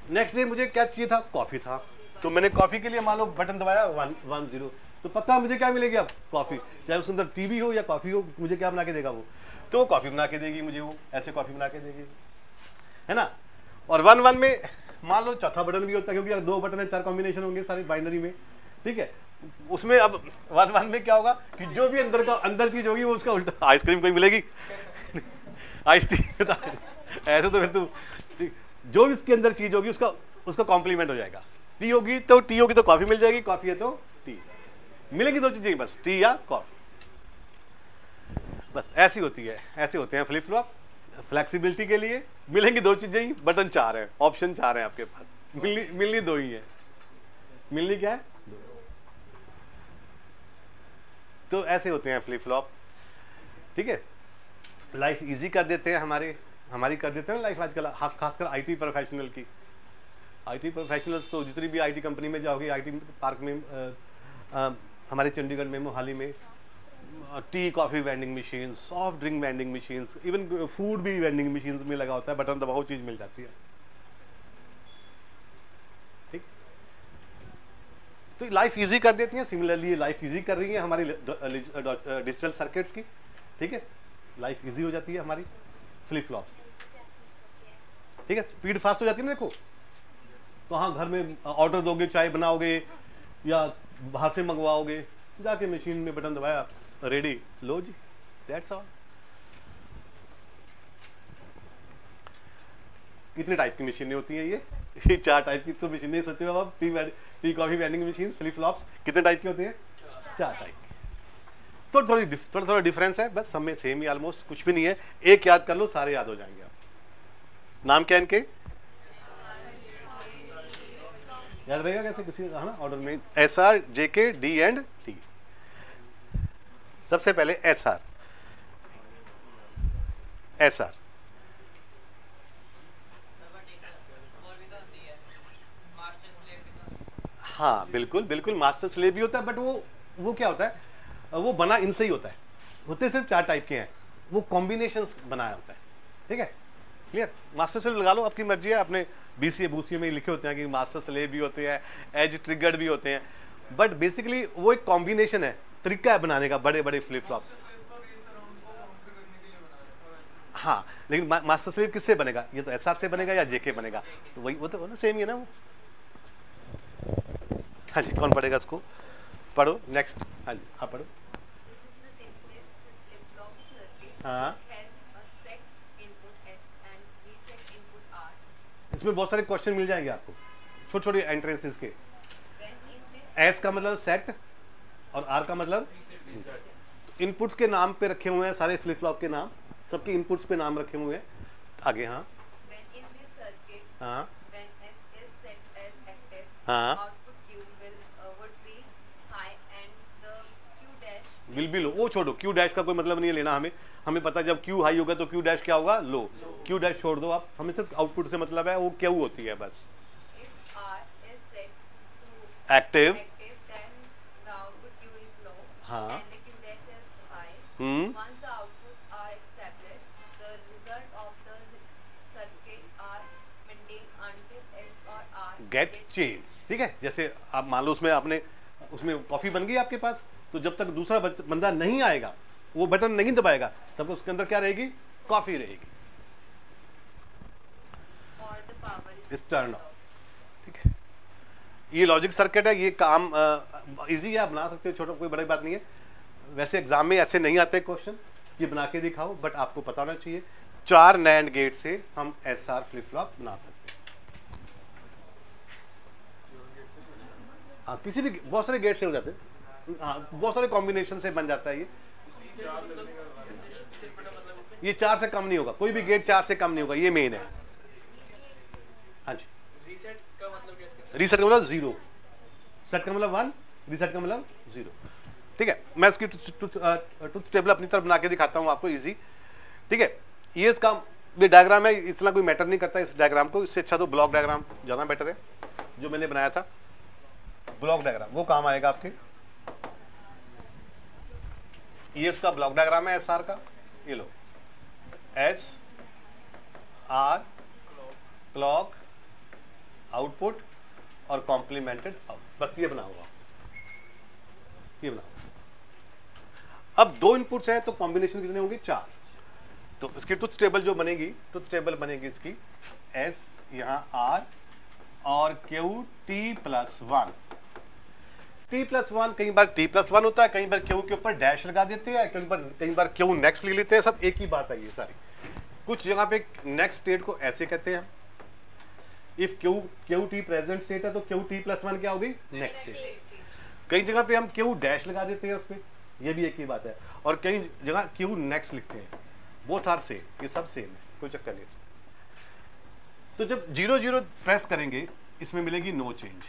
नेक्स्ट डे मुझे क्या चाहिए था, कॉफी था, तो मैंने कॉफी के लिए मान लो बटन दबाया 1 1 0, तो पक्का मुझे क्या मिलेगी अब, कॉफी। चाहे उसके अंदर टी भी हो या कॉफी हो, मुझे क्या बना के देगा वो, तो वो कॉफी बना के देगी मुझे, वो ऐसे कॉफी बना के देगी, है ना। और 1 1 में मान लो चौथा बटन भी होता है, क्योंकि 2 बटन है 4 कॉम्बिनेशन होंगे सारी बाइनरी में, ठीक है। उसमें अब 1 1 में क्या होगा कि जो भी अंदर चीज होगी वो उसका उल्टा, आइसक्रीम कोई मिलेगी आइस टी ऐसे तो फिर तू जो भी इसके अंदर चीज होगी उसका कॉम्प्लीमेंट हो जाएगा। टी होगी तो कॉफी मिल जाएगी, कॉफी है तो टी मिलेगी, 2 चीजें बस, टी या कॉफी, बस ऐसी होती है, ऐसे होते हैं फ्लिप फ्लॉप। फ्लेक्सिबिलिटी के लिए मिलेंगी 2 चीजें ही, बटन 4 है, ऑप्शन 4 है आपके पास, मिलनी 2 ही है, मिलनी क्या है 2। तो ऐसे होते हैं फ्लिप फ्लॉप, ठीक है। लाइफ इजी कर देते हैं हमारी कर देते हैं लाइफ आजकल, खासकर आईटी प्रोफेशनल की। आईटी प्रोफेशनल्स तो जितनी भी आईटी कंपनी में जाओगे, आईटी पार्क में हमारे चंडीगढ़ में, मोहाली में, tea coffee vending machine, soft drink vending machine, even food भी वेंडिंग मशीन में लगा होता है, बटन दबाओ चीज मिल जाती है, ठीक। तो लाइफ इजी कर देती है। सिमिलरली लाइफ इजी कर रही है हमारी डिजिटल सर्किट्स की, ठीक है। लाइफ इजी हो जाती है हमारी फ्लिप फ्लॉप्स, ठीक है। स्पीड फास्ट हो जाती है ना, देखो तो हाँ, घर में ऑर्डर दोगे, चाय बनाओगे या बाहर से मंगवाओगे, जाके मशीन में बटन दबाया, रेडी, लो जी, दैट्स ऑल। कितने टाइप की मशीनें होती हैं ये 4 टाइप की तो मशीनें, सोचे हो आप, tea coffee vending machine, flip flops कितने टाइप की होती हैं, 4 टाइप की। थोड़ा डिफरेंस है, बस सब में सेम ही ऑलमोस्ट, कुछ भी नहीं है। एक याद कर लो, सारे याद हो जाएंगे आप। नाम क्या है इनके, याद रहेगा कैसे किसी, है ना, ऑर्डर में SR JK D and T। सबसे पहले SR, हाँ बिल्कुल मास्टर स्लेव भी होता है, बट वो क्या होता है, वो बना इनसे ही होता है, होते सिर्फ 4 टाइप के हैं, वो कॉम्बिनेशंस बनाया होता है, ठीक है, क्लियर। मास्टर स्लेव लगा लो, आपकी मर्जी है, अपने BCA में लिखे होते हैं कि मास्टर स्लेव भी होते हैं, एज ट्रिगर्ड भी होते हैं, बट बेसिकली वो एक कॉम्बिनेशन है, तरीका है बनाने का, बड़े बड़े फ्लिप फ्लॉप। हाँ, लेकिन मास्टर स्लेव किससे बनेगा, ये तो SR से बनेगा या JK बनेगा, तो वही, वो तो ना सेम ही है ना वो। हाँ जी, कौन पढ़ेगा इसको, पढ़ो नेक्स्ट। हाँ जी, आप पढ़ो। हाँ, इसमें बहुत सारे क्वेश्चन मिल जाएंगे आपको, छोटे छोटे एंट्रेंसेस के। S का मतलब सेट और R का मतलब इनपुट्स के नाम पे रखे हुए हैं, सारे फ्लिप फ्लॉप के नाम, सबके इनपुट्स पे नाम रखे हुए हैं आगे। हाँ हाँ हाँ, विल बी लो, वो छोड़ो, Q डैश का कोई मतलब नहीं है लेना हमें पता है जब Q हाई होगा तो Q डैश क्या होगा, लो। Q डैश छोड़ दो आप, हमें सिर्फ आउटपुट से मतलब है, वो क्या होती है बस। एक्टिव, हाँ, गेट चेंज, ठीक है। जैसे आप मान लो उसमें कॉफी बन गई आपके पास, तो जब तक दूसरा बंदा नहीं आएगा, वो बटन नहीं दबाएगा, तब उसके अंदर क्या रहेगी, कॉफी रहेगी, टर्न ऑफ, ठीक है। ये लॉजिक सर्किट है, ये काम इजी है, आप बना सकते हो, छोटा कोई बड़ी बात नहीं है। वैसे एग्जाम में ऐसे नहीं आते क्वेश्चन, ये बना के दिखाओ, बट आपको पता होना चाहिए 4 नैंड गेट से हम SR फ्लिप फ्लॉप बना सकते हैं। हाँ, किसी भी बहुत सारे गेट से हो जाते हैं, हाँ, बहुत सारे कॉम्बिनेशन से बन जाता है ये 4 से कम नहीं होगा, कोई भी गेट 4 से कम नहीं होगा, ये मेन है। हाँ जी, रीसेट का मतलब 0, सेट का मतलब 1, रीसेट का मतलब 0। ठीक है, मैं इसकी ट्रुथ टेबल अपनी तरफ बना के दिखाता हूँ आपको इजी। ठीक है, ये इसका ये डायग्राम है, इतना कोई मैटर नहीं करता इस डायग्राम को, इससे अच्छा तो ब्लॉक डायग्राम ज़्यादा बेटर है जो मैंने बनाया था। ब्लॉक डायग्राम वो काम आएगा आपके। ये इसका ब्लॉक डायग्राम है एसआर का, ये लो एस आर क्लॉक आउटपुट और कॉम्प्लीमेंटेड आउट, बस ये बना हुआ, ये बना हुआ। अब 2 इनपुट्स हैं तो कॉम्बिनेशन कितने होंगे 4। तो इसकी ट्रुथ टेबल जो बनेगी, ट्रुथ टेबल बनेगी इसकी एस यहाँ आर और Q T plus 1। T plus 1 कई बार टी प्लस 1 होता है, कई बार क्यू के ऊपर डैश लगा देते हैं, कई बार क्यू नेक्स्ट ले लेते हैं, सब एक ही बात है ये सारी। कुछ जगह पे नेक्स्ट स्टेट को ऐसे कहते हैं, if Q T present state है तो क्यू टी प्लस 1 क्या होगी नेक्स्ट स्टेट। कई जगह पे हम क्यू डैश लगा देते हैं उस पर, ये भी एक ही बात है, और कई जगह क्यू नेक्स्ट लिखते हैं, बोथ आर सेम, ये सब सेम है, कोई चक्कर नहीं। तो जब 0 0 प्रेस करेंगे इसमें मिलेगी नो चेंज।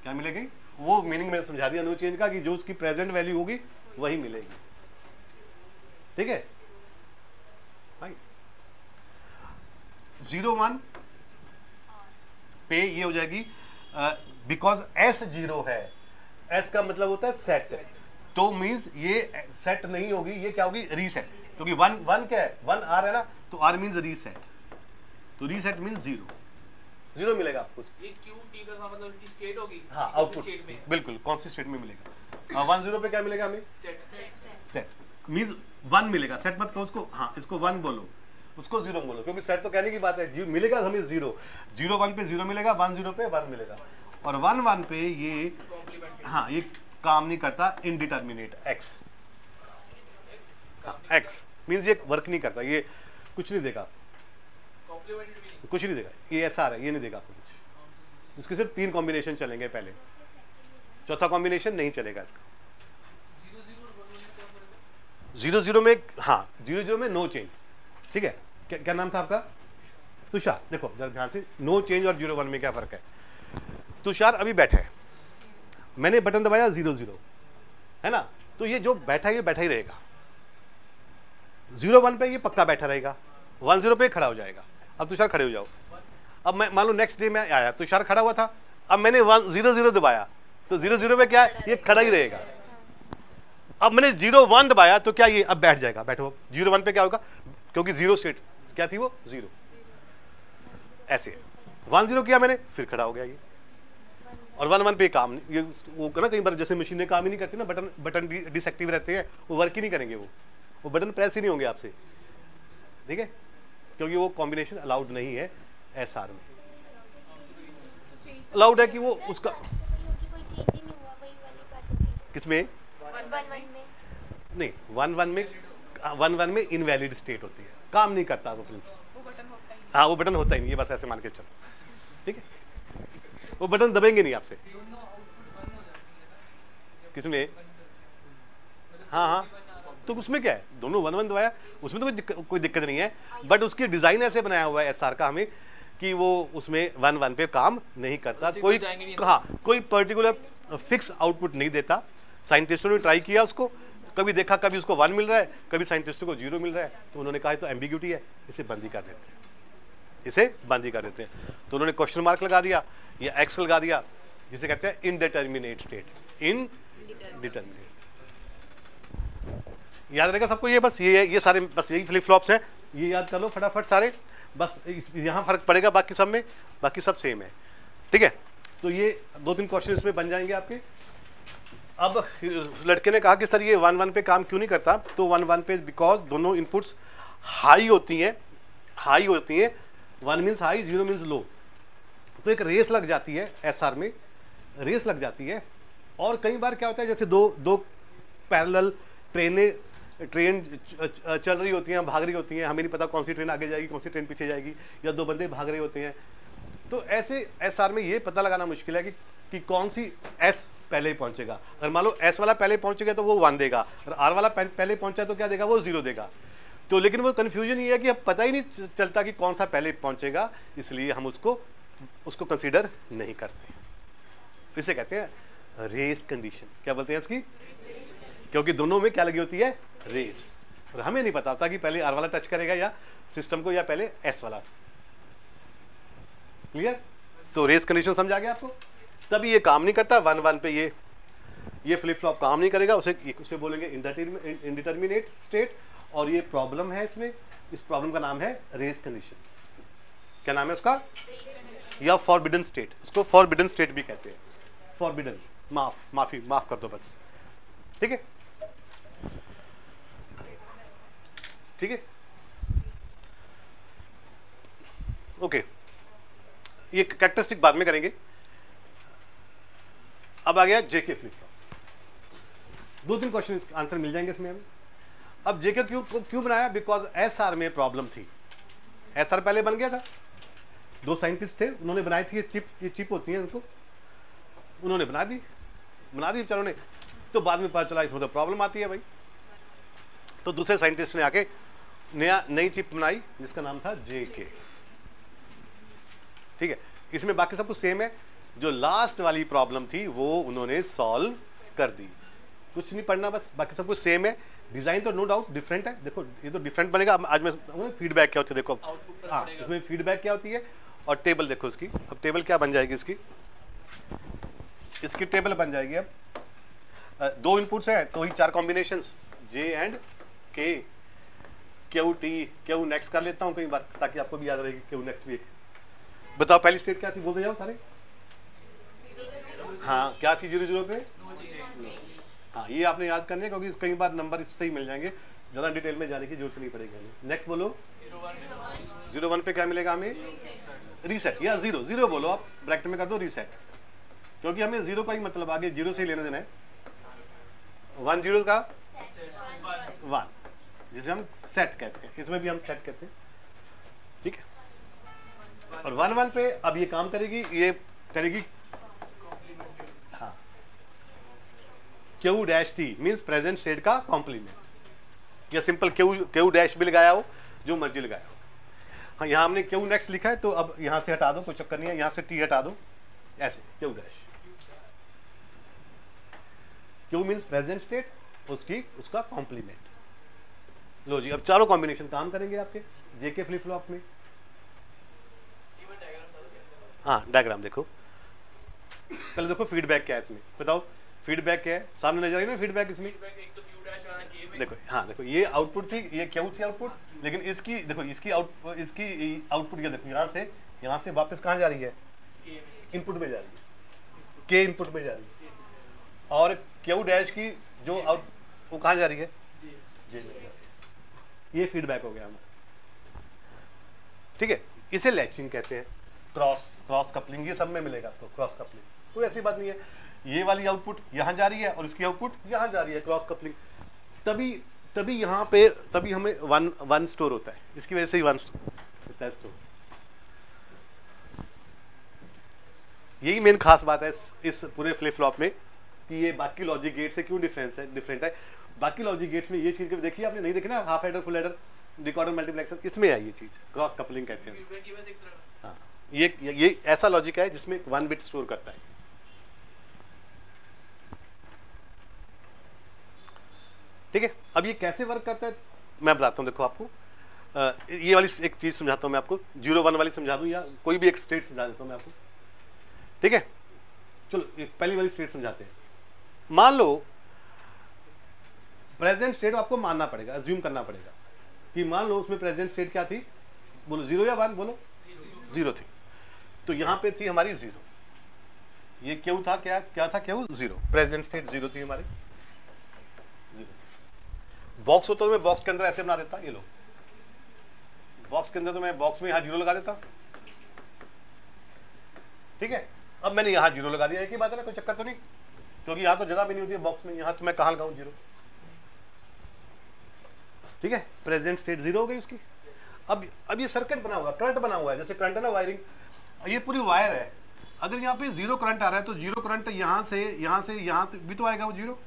क्या मिलेगी? वो मीनिंग मैंने समझा दिया नो चेंज का, कि जो उसकी प्रेजेंट वैल्यू होगी वही मिलेगी। ठीक है भाई, 0 1 पे ये हो जाएगी, बिकॉज एस 0 है, एस का मतलब होता है सेट, तो मींस ये सेट नहीं होगी, ये क्या होगी रीसेट, क्योंकि 1 क्या है 1 आर है ना, तो आर मींस रीसेट, तो रीसेट मींस 0 मिलेगा आपको। ये क्यू टी का मतलब इसकी स्टेट होगी, हाँ आउटपुट बिल्कुल कौन सी स्टेट में मिलेगा। 1 0 पे क्या मिलेगा हमें सेट मींस 1 मिलेगा, सेट मत कहो उसको, हाँ इसको 1 बोलो, उसको 0 बोलो, क्योंकि सेट तो कहने की बात है, मिलेगा हमें 0 0 1 पे 0 मिलेगा, 1 0 पे 1 मिलेगा, और 1 1 पे ये हाँ ये काम नहीं करता, इनडिटर्मिनेट एक्स, एक्स मींस ये वर्क नहीं करता, ये कुछ नहीं देगा, कुछ नहीं देगा, ये ऐसा आ रहा है, ये नहीं देगा आपको कुछ, इसके सिर्फ 3 कॉम्बिनेशन चलेंगे पहले, चौथा कॉम्बिनेशन नहीं चलेगा इसका। 0 0 में हाँ 0 0 में नो चेंज। ठीक है, क्या नाम था आपका? तुषार। देखो जरा ध्यान से, नो चेंज और 0 1 में क्या फर्क है। तुषार अभी बैठा है, मैंने बटन दबाया 0 0 है ना, तो ये जो बैठा है ये बैठा ही रहेगा, 0 1 पे ये पक्का बैठा रहेगा, 1 0 पे खड़ा हो जाएगा। अब तुषार खड़े हो जाओ, अब मैं मान लो नेक्स्ट डे में आया, तुषार खड़ा हुआ था, अब मैंने 0 0 दबाया तो 0 0 पे क्या है ये खड़ा ही रहेगा। अब मैंने 0 1 दबाया तो क्या ये अब बैठ जाएगा, बैठो 0 1 पे क्या होगा, क्योंकि 0 स्टेट क्या थी वो 0, ऐसे 1 0 किया मैंने फिर खड़ा हो गया ये, और 1 1 पे काम नहीं, ये वो ना कई बार जैसे मशीनें काम ही नहीं करती ना, बटन डिसएक्टिव रहते हैं, वो वर्क ही नहीं करेंगे, वो बटन प्रेस ही नहीं होंगे आपसे। ठीक है, क्योंकि वो कॉम्बिनेशन अलाउड नहीं है एसआर में, अलाउड है कि वो उसका किसमें 1 1 में इनवैलिड स्टेट होती है, काम नहीं करता वो प्रिंसिपल, हाँ वो बटन होता ही नहीं, ये बस ऐसे मान के चलो। ठीक है, वो बटन दबेंगे नहीं आपसे, किसमें हाँ हाँ, तो उसमें क्या है दोनों 1 1 दबाया, उसमें तो कोई दिक्कत नहीं है, बट उसकी डिजाइन ऐसे बनाया हुआ है एसआर का हमें कि वो उसमें 1 1 पे काम नहीं करता, कोई हाँ कोई पर्टिकुलर फिक्स आउटपुट नहीं देता। साइंटिस्टों ने ट्राई किया उसको, कभी देखा कभी उसको 1 मिल रहा है, कभी साइंटिस्टों को 0 मिल रहा है, तो उन्होंने कहा तो एम्बिग्यूटी है, इसे बंद ही कर देते हैं, इसे बंद ही कर देते हैं। तो उन्होंने क्वेश्चन मार्क लगा दिया या एक्स लगा दिया, जिसे कहते हैं इनडिटर्मिनेट स्टेट, इनडिटर्मिनेट। याद रहेगा सबको ये, बस ये सारे बस यही फ्लिप फ्लॉप्स हैं, ये याद कर लो फटाफट सारे, बस यहाँ फर्क पड़ेगा, बाकी सब में बाकी सब सेम है। ठीक है, तो ये 2-3 क्वेश्चन इसमें बन जाएंगे आपके। अब लड़के ने कहा कि सर ये 1 1 पे काम क्यों नहीं करता, तो 1 1 पे बिकॉज दोनों इनपुट्स हाई होती हैं, 1 मीन्स हाई 0 मीन्स लो, तो एक रेस लग जाती है एसआर में, रेस लग जाती है। और कई बार क्या होता है जैसे दो पैरेलल ट्रेन चल रही होती हैं, भाग रही होती हैं, हमें नहीं पता कौन सी ट्रेन आगे जाएगी कौन सी ट्रेन पीछे जाएगी, या 2 बंदे भाग रहे होते हैं, तो ऐसे एसआर में ये पता लगाना मुश्किल है कि कौन सी एस पहले पहुंचेगा। अगर मान लो एस वाला पहले पहुंचेगा तो वो 1 देगा, और आर वाला पहले पहुंचा तो क्या देगा, वो 0 देगा। तो लेकिन वो कन्फ्यूजन ये है कि अब पता ही नहीं चलता कि कौन सा पहले पहुंचेगा, इसलिए हम उसको कंसीडर नहीं करते। इसे कहते हैं रेस कंडीशन। क्या बोलते हैं इसकी? क्योंकि दोनों में क्या लगी होती है? रेस। और हमें नहीं पता होता कि पहले आर वाला टच करेगा या सिस्टम को, या पहले एस वाला। क्लियर? तो रेस कंडीशन समझ आ गया आपको? तभी ये काम नहीं करता 1-1 पे, ये फ्लिप फ्लॉप काम नहीं करेगा, उसे बोलेंगे इनडिटर्मिनेट स्टेट। और ये प्रॉब्लम है इसमें, इस प्रॉब्लम का नाम है रेस कंडीशन। क्या नाम है उसका? या फॉरबिडन स्टेट। इसको फॉरबिडन स्टेट भी कहते हैं। फॉरबिडन, माफ कर दो बस। ठीक है, ठीक है, ओके। ये कैरेक्टरिस्टिक बाद में करेंगे। अब आ गया JK flip flop. 2-3 question answer मिल जाएंगे इसमें हमें। अब जेके क्यों बनाया? बिकॉज एसआर में प्रॉब्लम थी। एसआर पहले बन गया था, 2 साइंटिस्ट थे, उन्होंने बनाई थी ये चिप होती है, उनको उन्होंने बना दी बेचारों ने। तो बाद में पता चला इसमें तो प्रॉब्लम आती है भाई। तो दूसरे साइंटिस्ट ने आके नई चिप बनाई जिसका नाम था जेके। ठीक है, इसमें बाकी सब कुछ सेम है। जो लास्ट वाली प्रॉब्लम थी वो उन्होंने सॉल्व कर दी। कुछ नहीं पढ़ना, बस बाकी सब कुछ सेम है। डिजाइन तो नो डाउट डिफरेंट है। देखो ये तो डिफरेंट बनेगा। आज मैं फीडबैक क्या होती है देखो। हाँ, इसमें फीडबैक क्या होती है और टेबल देखो इसकी। अब टेबल क्या बन जाएगी इसकी टेबल बन जाएगी। अब 2 इनपुट्स हैं तो ही 4 कॉम्बिनेशंस, जे एंड के। क्यू नेक्स्ट कर लेता हूँ कई बार ताकि आपको भी याद रहेगी। क्यू नेक्स्ट भी एक। बताओ पहली स्टेट क्या थी, बोलते जाओ सारे। हाँ, क्या थी 0-0 पे? हाँ, ये आपने याद करने क्योंकि कई बार नंबर इससे ही मिल जाएंगे, ज़्यादा डिटेल में जाने की जरूरत नहीं पड़ेगी हमें। नेक्स्ट बोलो। 0-1 पे क्या मिलेगा हमें? रीसेट या 0 बोलो आप, ब्रैकेट में कर दो रीसेट, क्योंकि हमें 0 का ही मतलब आगे 0 से ही लेने देना है। 1-0 का 1, जिसे हम सेट कहते हैं, इसमें भी हम सेट कहते हैं। ठीक है, और 1-1 पे अब ये काम करेगी, ये करेगी हाँ, Q dash T means present state का कॉम्प्लीमेंट, या सिंपल क्यू डैश भी लगाया हो, जो मर्जी लगाया हो। हाँ, यहाँ हमने क्यू नेक्स्ट लिखा है तो अब यहाँ से हटा दो, कोई चक्कर नहीं है, यहाँ से टी हटा दो, ऐसे Q dash. Q means present state, उसका कॉम्प्लीमेंट। लो जी, अब चारों कॉम्बिनेशन काम करेंगे आपके जेके फ्लिप फ्लॉप में। हाँ, डायग्राम देखो। पहले देखो फीडबैक क्या है इसमें, बताओ फीडबैक क्या है? सामने नजर आई ना फीडबैक इसमें? देखो, हाँ देखो, ये आउटपुट थी, ये क्यू थी आउटपुट, लेकिन इसकी देखो, इसकी आउटपुट ये देखो, यहाँ से वापस कहाँ जा रही है? इनपुट में जा रही है, के इनपुट में जा रही है। और क्यू डैश की जो आउट वो कहाँ जा रही है? जे में जा रही है। ये फीडबैक हो गया हमारा। ठीक है, इसे लैचिंग कहते हैं। क्रॉस कपलिंग, ये सब में मिलेगा आपको क्रॉस कपलिंग, कोई ऐसी बात नहीं है। ये वाली आउटपुट यहाँ जा रही है और इसकी आउटपुट यहाँ जा रही है, क्रॉस कपलिंग। तभी यहाँ पे तभी हमें वन स्टोर होता है, इसकी वजह से ही 1 होता है स्टोर। यही मेन खास बात है इस पूरे फ्लिप फ्लॉप में कि ये बाकी लॉजिक गेट से क्यों डिफरेंट है। बाकी लॉजिक गेट्स में ये चीज देखी आपने, नहीं देखी ना? Half adder, full adder, decoder, multiplexer, इसमें है ये चीज, क्रॉस कपलिंग कहते हैं। हाँ, ये ऐसा लॉजिक है जिसमें 1 बिट स्टोर करता है। ठीक है, अब ये कैसे वर्क करता है मैं बताता हूँ। देखो आपको ये वाली एक चीज समझाता हूँ मैं आपको, 0-1 वाली समझा दूँ या कोई भी एक स्टेट समझा देता हूँ मैं आपको। ठीक है, चलो पहली वाली स्टेट समझाते हैं। मान लो प्रेजेंट स्टेट आपको मानना पड़ेगा, अज्यूम करना पड़ेगा कि मान लो उसमें प्रेजेंट स्टेट क्या थी, बोलो 0 या 1, बोलो 0 थी। तो यहाँ पे थी हमारी 0, ये क्यू था, क्या था क्यू? 0, प्रेजेंट स्टेट 0 थी हमारी। बॉक्स होता तो मैं बॉक्स के अंदर ऐसे बना देता, ये लो बॉक्स के अंदर, तो मैं बॉक्स में यहाँ 0 लगा देता। ठीक है, अब मैंने यहाँ 0 लगा दिया, एक ही बात है ना, कोई चक्कर तो नहीं, क्योंकि यहाँ तो जगह भी नहीं होती है बॉक्स में, यहाँ तो मैं कहाँ लगाऊं 0। ठीक है, प्रेजेंट स्टेट 0 हो गई उसकी। अब ये सर्किट बना हुआ, करंट बना हुआ है, जैसे करंट है ना वायरिंग, ये पूरी वायर है। अगर यहाँ पे 0 करंट आ रहा है तो 0 करंट यहाँ से यहाँ भी तो आएगा, वो 0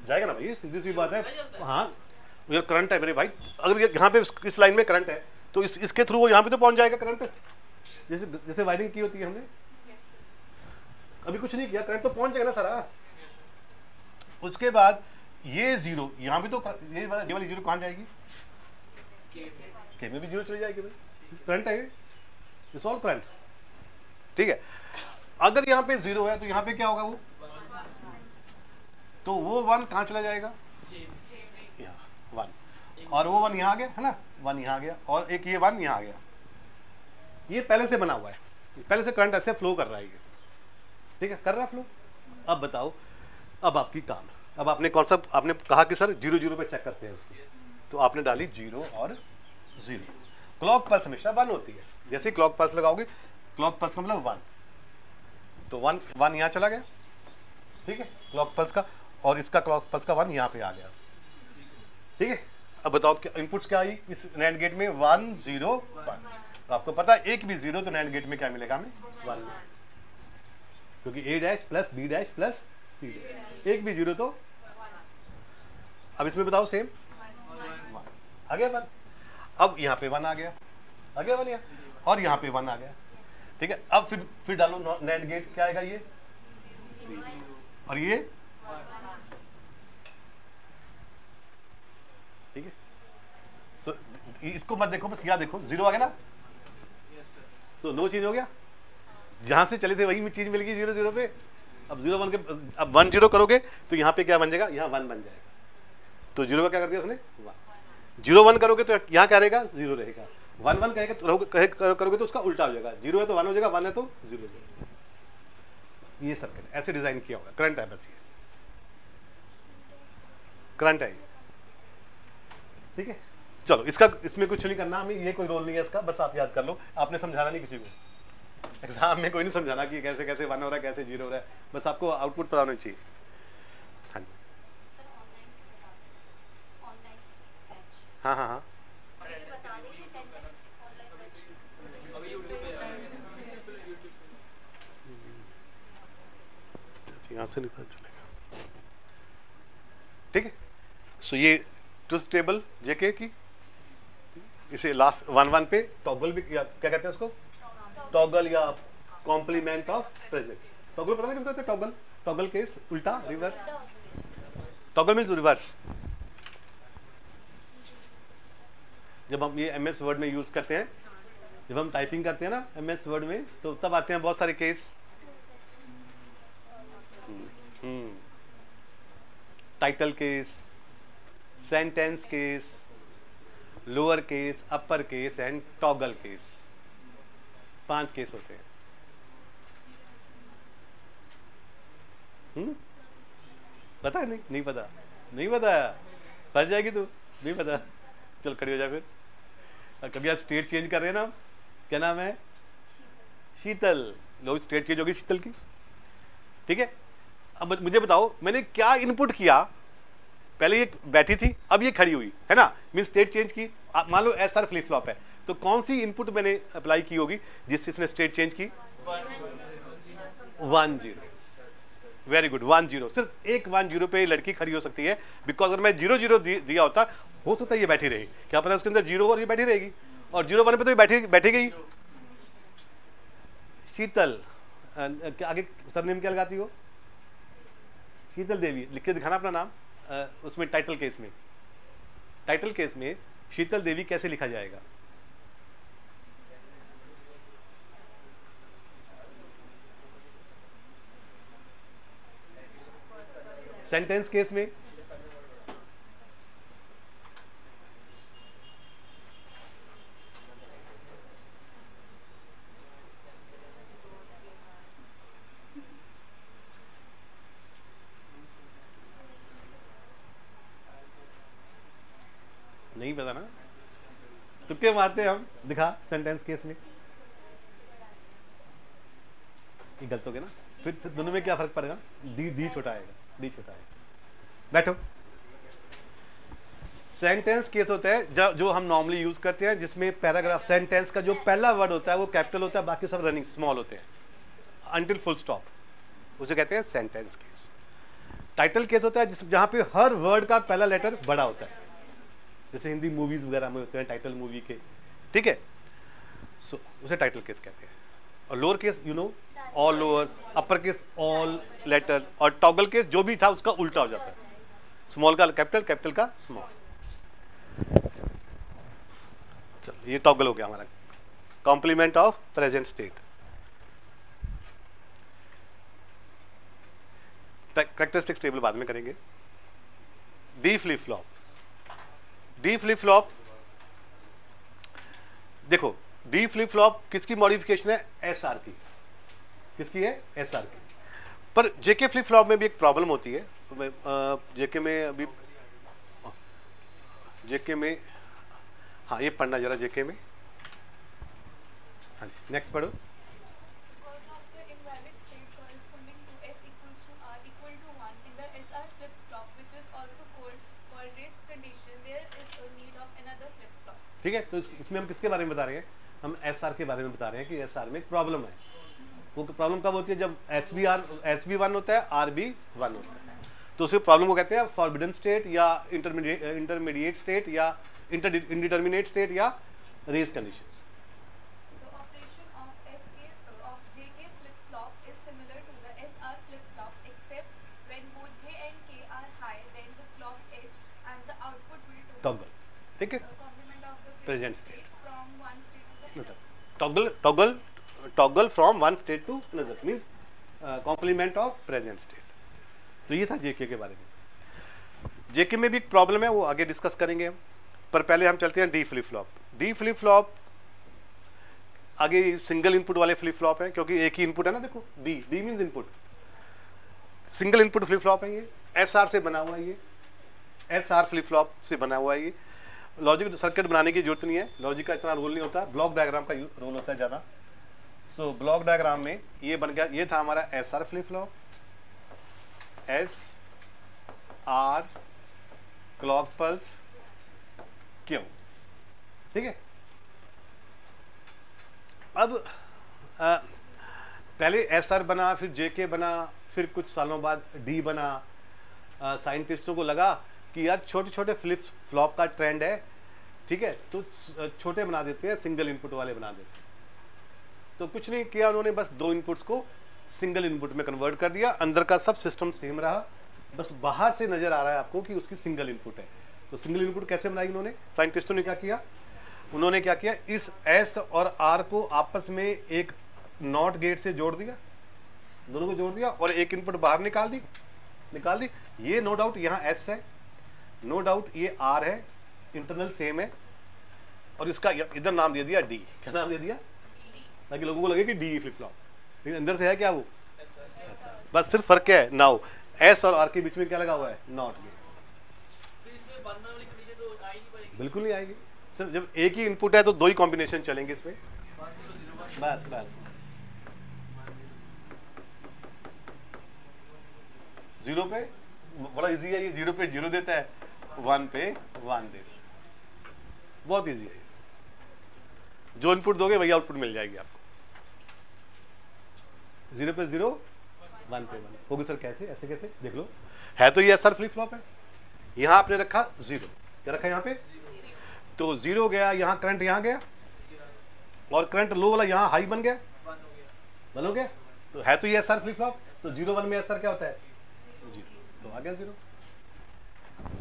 जाएगा ना भाई, सीधी सी बात है। हाँ, ये करंट है मेरे भाई, अगर यहाँ पे इस लाइन में करंट है तो इसके थ्रू वो यहाँ पे तो पहुंच जाएगा करंट, जैसे वायरिंग की होती है हमने। अभी कुछ नहीं किया, करंट तो पहुंच जाएगा ना सारा। उसके बाद ये जीरो, यहाँ भी तो ये वाली जीरो कहाँ जाएगी, के में भी जीरो चली जाएगी भाई, करंट है, इट्स ऑल करंट, ठीक है। अगर यहाँ पे जीरो है तो यहाँ पे क्या होगा, वो तो वो वन कहाँ चला जाएगा, यहाँ वन, और वो वन यहाँ आ गया है ना, वन यहाँ आ गया, और एक ये वन यहाँ आ गया। ये पहले से बना हुआ है, पहले से करंट ऐसे फ्लो कर रहा है ये, ठीक है, कर रहा है फ्लो। अब बताओ, अब आपकी काम, अब आपने कौन सा, आपने कहा कि सर जीरो जीरो पे चेक करते हैं उसको, तो आपने डाली जीरो और जीरो। क्लॉक पल्स हमेशा वन होती है, जैसे क्लॉक पल्स लगाओगे, क्लॉक पल्स का मतलब वन, तो वन वन यहाँ चला गया, ठीक है, क्लॉक पल्स का, और इसका क्लॉक पल्स का वन यहाँ पे आ गया, ठीक है। अब बताओ क्या इनपुट्स क्या आई इस नैंड गेट में, 1 0 1। आपको पता है एक भी जीरो तो नैंड गेट में क्या मिलेगा हमें, 1, क्योंकि A dash plus B dash plus C dash, एक भी जीरो तो। अब इसमें बताओ सेम, 1 आ गया 1, अब यहाँ पे 1 आ गया 1 यहाँ, और यहाँ पे 1 आ गया, ठीक है। अब फिर डालो नैंड गेट, क्या आएगा ये C, और ये, ठीक है। सो इसको मत देखो, बस यहाँ देखो, जीरो आ गया ना, सो नो चेंज हो गया, जहां से चले थे वही चीज मिल गई जीरो जीरो पे। अब जीरो वन के, अब 1 0 करोगे तो यहाँ पे क्या बन जाएगा, यहाँ 1 बन जाएगा, तो जीरो का क्या कर दिया उसने 1। 0 1 करोगे तो यहाँ क्या रहेगा, जीरो रहेगा। 1 1 करोगे तो उसका उल्टा हो जाएगा, जीरो है तो 1 हो जाएगा, 1 है तो 0 हो जाएगा। ये सर्किट ऐसे डिजाइन किया होगा, करंट है बस, ये करंट है, ठीक है। चलो इसका, इसमें कुछ नहीं करना हमें, ये कोई रोल नहीं है इसका, बस आप याद कर लो, आपने समझाना नहीं किसी को, एग्जाम में कोई नहीं समझाना कि कैसे कैसे 1 हो रहा है, कैसे 0 हो रहा है, बस आपको आउटपुट पता होना चाहिए। हाँ हाँ हाँ हाँ, यहाँ से नहीं पता चलेगा, ठीक है। सो ये ट्रुथ टेबल जेके की, इसे लास्ट 1 1 पे टॉगल भी, क्या कहते हैं उसको, टॉगल या कॉम्प्लीमेंट ऑफ प्रेजेंट। टॉगल पता नहीं किसको कहते हैं, टॉगल, टॉगल केस उल्टा रिवर्स, टॉगल मीन्स रिवर्स। जब हम ये MS वर्ड में यूज करते हैं, जब हम टाइपिंग करते हैं ना MS वर्ड में, तो तब आते हैं बहुत सारे case, title case, sentence case, lower case, upper case and toggle case, 5 case होते हैं। पता है नहीं, नहीं पता, नहीं पता, फंस जाएगी तू, नहीं पता, चल खड़ी हो जा फिर। और कभी आज स्टेट चेंज कर रहे हैं ना, क्या नाम है, शीतल, लोग स्टेट चेंज होगी शीतल की, ठीक है। अब मुझे बताओ मैंने क्या इनपुट किया, पहले ये बैठी थी, अब ये खड़ी हुई है ना, मीन स्टेट चेंज की। मान लो SR फ्लिप फ्लॉप है, तो कौन सी इनपुट मैंने अप्लाई की होगी जिससे इसने स्टेट चेंज की, 1 0। वेरी गुड, 1 0, सिर्फ एक 1 0 पे लड़की खड़ी हो सकती है, बिकॉज अगर मैं 0 0 दिया होता, हो सकता है ये बैठी रही, क्या पता उसके अंदर 0 और ये बैठी रहेगी, और 0 1 पे तो ये बैठी गई। शीतल, आगे सरनेम क्या लगाती हो, शीतल देवी, लिख के दिखाना अपना नाम, उसमें टाइटल केस में, टाइटल केस में शीतल देवी कैसे लिखा जाएगा, सेंटेंस केस में नहीं पता ना, तुक्के मारते हम, दिखा सेंटेंस केस में, ये गलत हो गया ना, फिर दोनों में क्या फर्क पड़ेगा, डी छोटा आएगा, डी छोटा आएगा। बैठो, सेंटेंस केस होता है जो हम नॉर्मली यूज करते हैं, जिसमें पैराग्राफ, सेंटेंस का जो पहला वर्ड होता है वो कैपिटल होता है, बाकी सब रनिंग स्मॉल होते हैं, अंटिल फुल स्टॉप, उसे कहते हैं सेंटेंस केस। टाइटल केस होता है जहां पे हर वर्ड का पहला लेटर बड़ा होता है, जैसे हिंदी मूवीज वगैरह में होते हैं टाइटल मूवी के, ठीक है, सो उसे टाइटल केस कहते हैं। और lower case you know all lowers, upper case all letters, और टॉगल केस जो भी था उसका उल्टा हो जाता है, स्मॉल का कैपिटल, कैपिटल का स्मॉल। चलो ये टॉगल हो गया हमारा, complement of present state. Characteristics table बाद में करेंगे। D flip flop, D flip flop देखो, डी फ्लिप फ्लॉप किसकी मॉडिफिकेशन है? एस आर की। किसकी है? एस आर की। पर जेके फ्लिप फ्लॉप में भी एक प्रॉब्लम होती है। जेके में अभी, जेके में, हाँ ये पढ़ना जरा जेके में। हाँ जी नेक्स्ट पढ़ो। ठीक है, तो इसमें हम किसके बारे में बता रहे हैं? हम एस आर के बारे में बता रहे हैं कि एस आर में एक प्रॉब्लम है। वो प्रॉब्लम कब होती है? जब एस बी वन होता है, आर बी वन होता है, तो उस प्रॉब्लम को कहते हैं फॉरबिडन स्टेट या इंटरमीडिएट स्टेट या इंडिटर्मिनेट स्टेट या रेस कंडीशन। टॉगल, ठीक है, present state, toggle from one state to another means complement of present state. तो ये था जेके के बारे में। जेके में भी एक प्रॉब्लम है, वो आगे डिस्कस करेंगे हम, पर पहले हम चलते हैं D flip flop. D flip flop आगे सिंगल इनपुट वाले फ्लिप फ्लॉप है, क्योंकि एक ही इनपुट है ना। देखो D means input, single input flip flop है। ये एस आर से बना हुआ है, ये एस आर फ्लिप फ्लॉप से बना हुआ है। ये लॉजिक सर्किट बनाने की जरूरत नहीं है, लॉजिक का इतना रोल नहीं होता, ब्लॉक डायग्राम का रोल होता है ज़्यादा। सो ब्लॉक डायग्राम में ये बन गया, ये था हमारा S R flip flop, S R clock pulse Q, ठीक है। अब पहले एस आर बना, फिर जेके बना, फिर कुछ सालों बाद डी बना। साइंटिस्टों को लगा कि यार छोटे छोटे फ्लिप फ्लॉप का ट्रेंड है, ठीक है, तो छोटे बना देते हैं, सिंगल इनपुट वाले बना देते हैं। तो कुछ नहीं किया उन्होंने, बस दो इनपुट्स को सिंगल इनपुट में कन्वर्ट कर दिया। अंदर का सब सिस्टम सेम रहा, बस बाहर से नजर आ रहा है आपको कि उसकी सिंगल इनपुट है। तो सिंगल इनपुट कैसे बनाई उन्होंने? साइंटिस्टों ने क्या किया, उन्होंने क्या किया, इस एस और आर को आपस में एक नॉट गेट से जोड़ दिया, दोनों को जोड़ दिया, और एक इनपुट बाहर निकाल दी। ये नो डाउट यहाँ एस है, नो डाउट ये आर है, इंटरनल सेम है, और इसका इधर नाम दे दिया डी। क्या नाम दे दिया? ताकि लोगों को लगे कि डी फ्लिप फ्लॉप, लेकिन अंदर से है क्या वो? बस सिर्फ फर्क क्या है? नाउ एस और आर के बीच में क्या लगा हुआ है? Not gate. बिल्कुल नहीं आएगी, सिर्फ जब एक ही इनपुट है तो दो ही कॉम्बिनेशन चलेंगे इसमें। बस बस बस, जीरो पे बड़ा इजी है ये, जीरो पे जीरो देता है, वन पे वन देता है, बहुत इजी है। जो इनपुट दोगे वही आउटपुट मिल जाएगी आपको। जीरो पे जीरो, वन पे वन होगी। सर कैसे? ऐसे कैसे? देख लो, है तो ये सर फ्लिप फ्लॉप है। यहां आपने रखा जीरो, क्या रखा यहाँ पे? तो जीरो गया, यहाँ करंट यहाँ गया, और करंट लो वाला यहाँ हाई बन गया, बन हो गया। तो है तो ये सर फ्लिप फ्लॉप। तो जीरो वन में सर क्या होता है? जीरो, तो आ गया जीरो,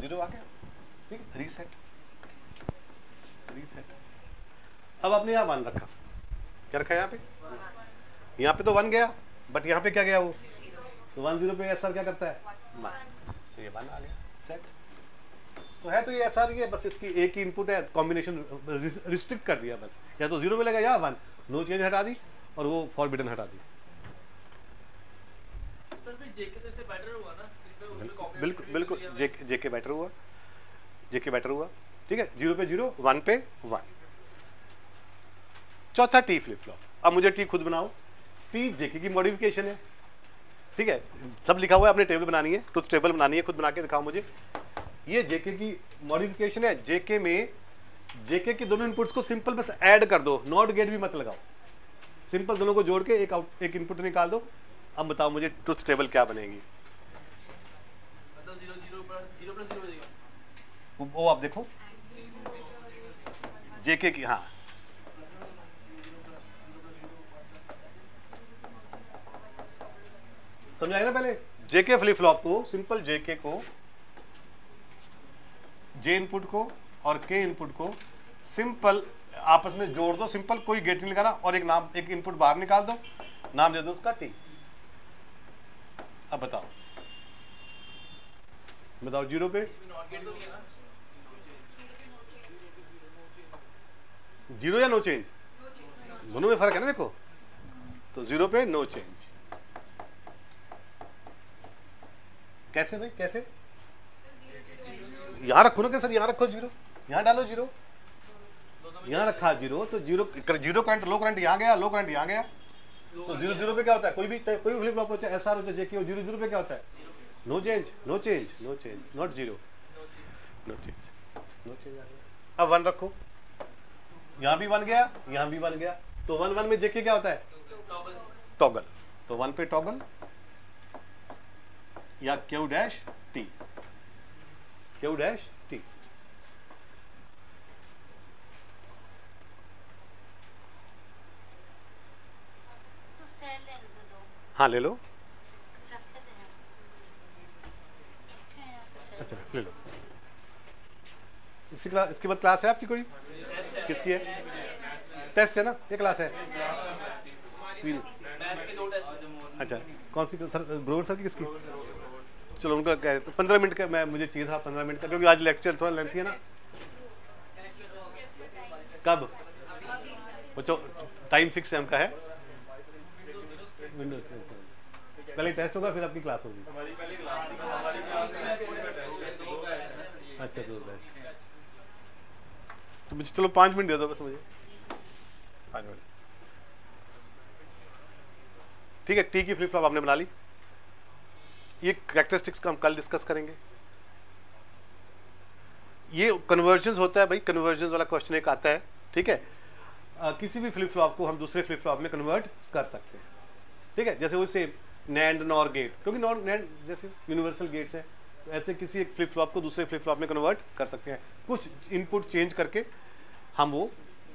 जीरो आ गया, ठीक है। Reset, reset. अब आपने यहाँ वन रखा, क्या रखा यहाँ पे? यहाँ पे तो वन गया, बट यहाँ पे क्या गया वो? तो वन जीरो पे एसआर क्या करता है? वन, तो ये वन आ गया, सेट। तो है तो ये एसआर ही है, बस इसकी एक ही इनपुट है, कॉम्बिनेशन रिस्ट्रिक्ट कर दिया बस, या तो जीरो मिलेगा या वन, नो चेंज हटा दी, और वो फॉरबिडन हटा दी। बिल्कुल बिल्कुल, जेके बेटर हुआ, जेके बेटर हुआ, ठीक है। जीरो पे जीरो, वन पे वन। चौथा टी फ्लिप फ्लॉप। अब मुझे टी खुद बनाओ। टी जेके की मॉडिफिकेशन है, ठीक है, सब लिखा हुआ है, अपने टेबल बनानी है, ट्रुथ टेबल बनानी है, खुद बना के दिखाओ मुझे। ये जेके की मॉडिफिकेशन है। जेके में जेके की दोनों इनपुट्स को सिंपल बस ऐड कर दो, नॉट गेट भी मत लगाओ, सिंपल दोनों को जोड़ के एक इनपुट निकाल दो। अब बताओ मुझे ट्रुथ टेबल क्या बनेगी? वो आप देखो जेके की, हाँ समझाए ना पहले? जेके फ्लिप फ्लॉप को, सिंपल जेके को, जे इनपुट को और के इनपुट को सिंपल आपस में जोड़ दो, सिंपल, कोई गेट नहीं लगाना, और एक नाम, एक इनपुट बाहर निकाल दो, नाम दे दो उसका टी। अब बताओ 0 पे, इसमें नॉट गेट तो नहीं है ना? 0 या नो चेंज, दोनों में फर्क है ना, देखो। तो 0 पे नो चेंज। कैसे भाई, कैसे? यहां रखो ना, सर यहां रखो 0, यहां डालो 0, यहां रखा 0, तो 0 करंट, लो करंट यहां गया, लो करंट यहां गया, तो 0 पे क्या होता है? कोई भी फ्लिप फ्लॉप हो, चाहे एसआर हो, चाहे जेके हो, 0 पे क्या होता है? No change, no change, no change, not 0, no change, no change आ गया। अब 1 रखो, यहां भी 1 गया, यहां भी 1 गया, तो 1 1 में जेके क्या होता है? टॉगल। तो 1 पे टॉगल या Q dash T, Q dash T. हाँ ले लो, अच्छा ले लो। इसके बाद क्लास है आपकी कोई? किसकी है? टेस्ट है ना, ये क्लास है 3। अच्छा कौन सी सर? ग्रोवर सर की किसकी? चलो उनका क्या है, तो 15 मिनट का मैं, मुझे चाहिए था 15 मिनट का, क्योंकि आज लेक्चर थोड़ा लेंथी है ना। कब? बच्चों टाइम फिक्स है हमका है, पहले टेस्ट होगा फिर आपकी क्लास होगी। अच्छा 2 बैच, तो मुझे चलो 5 मिनट दे दो बस मुझे, 5 मिनट, ठीक है। टी की फ्लिप फ्लॉप आपने बना ली, ये कैरेक्टरिस्टिक्स का हम कल डिस्कस करेंगे। ये कन्वर्जन्स होता है भाई, कन्वर्जन्स वाला क्वेश्चन एक आता है, ठीक है। किसी भी फ्लिप फ्लॉप को हम दूसरे फ्लिप फ्लॉप में कन्वर्ट कर सकते हैं, ठीक है। जैसे वैसे नैंड नॉर गेट, क्योंकि नॉर नैंड जैसे यूनिवर्सल गेट्स हैं, तो ऐसे किसी एक फ्लिप फ्लॉप को दूसरे फ्लिप फ्लॉप में कन्वर्ट कर सकते हैं। कुछ इनपुट चेंज करके हम वो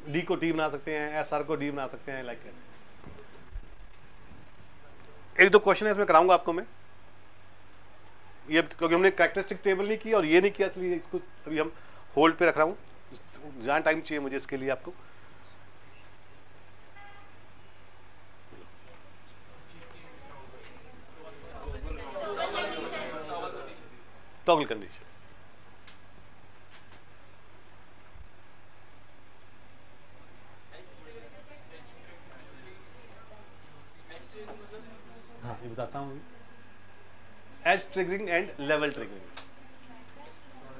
डी को टी बना सकते हैं, एसआर को डी बना सकते हैं, लाइक ऐसे। 1-2 क्वेश्चन है इसमें कराऊंगा आपको मैं, ये क्योंकि हमने कैरेक्टरिस्टिक टेबल नहीं किया और ये नहीं किया, इसलिए इसको अभी हम होल्ड पे रख रहा हूँ, जहाँ टाइम चाहिए मुझे इसके लिए आपको। टॉगल कंडीशन, हाँ ये बताता हूँ। Edge triggering and level triggering.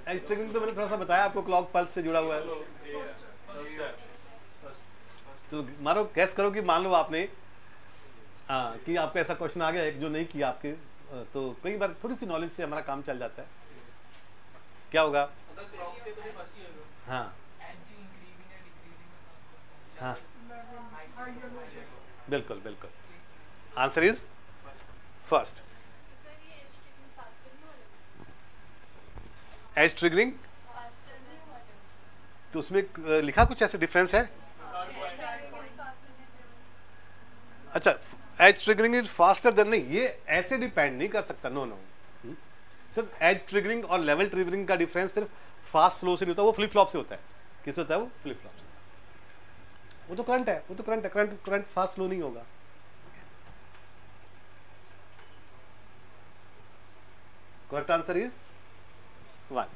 Edge triggering तो मैंने थोड़ा सा बताया आपको, क्लॉक पल्स से जुड़ा हुआ है। तो मानो गैस करो कि मान लो आपने कि आपका ऐसा क्वेश्चन आ गया एक जो नहीं किया आपके, तो कई बार थोड़ी सी नॉलेज से हमारा काम चल जाता है। क्या होगा? हाँ हाँ बिल्कुल बिल्कुल, answer is first. Edge triggering, तो उसमें लिखा कुछ ऐसे डिफरेंस है? अच्छा edge triggering is faster than, नहीं ये ऐसे डिपेंड नहीं कर सकता, नो नो। सिर्फ एज ट्रिगरिंग और लेवल ट्रिगरिंग का डिफरेंस सिर्फ फास्ट स्लो से नहीं होता, वो फ्लिप फ्लॉप से होता है। किस होता है वो? फ्लिप फ्लॉप से। वो तो करंट है, वो तो करंट है, करंट फास्ट स्लो नहीं होगा। Correct answer is 1।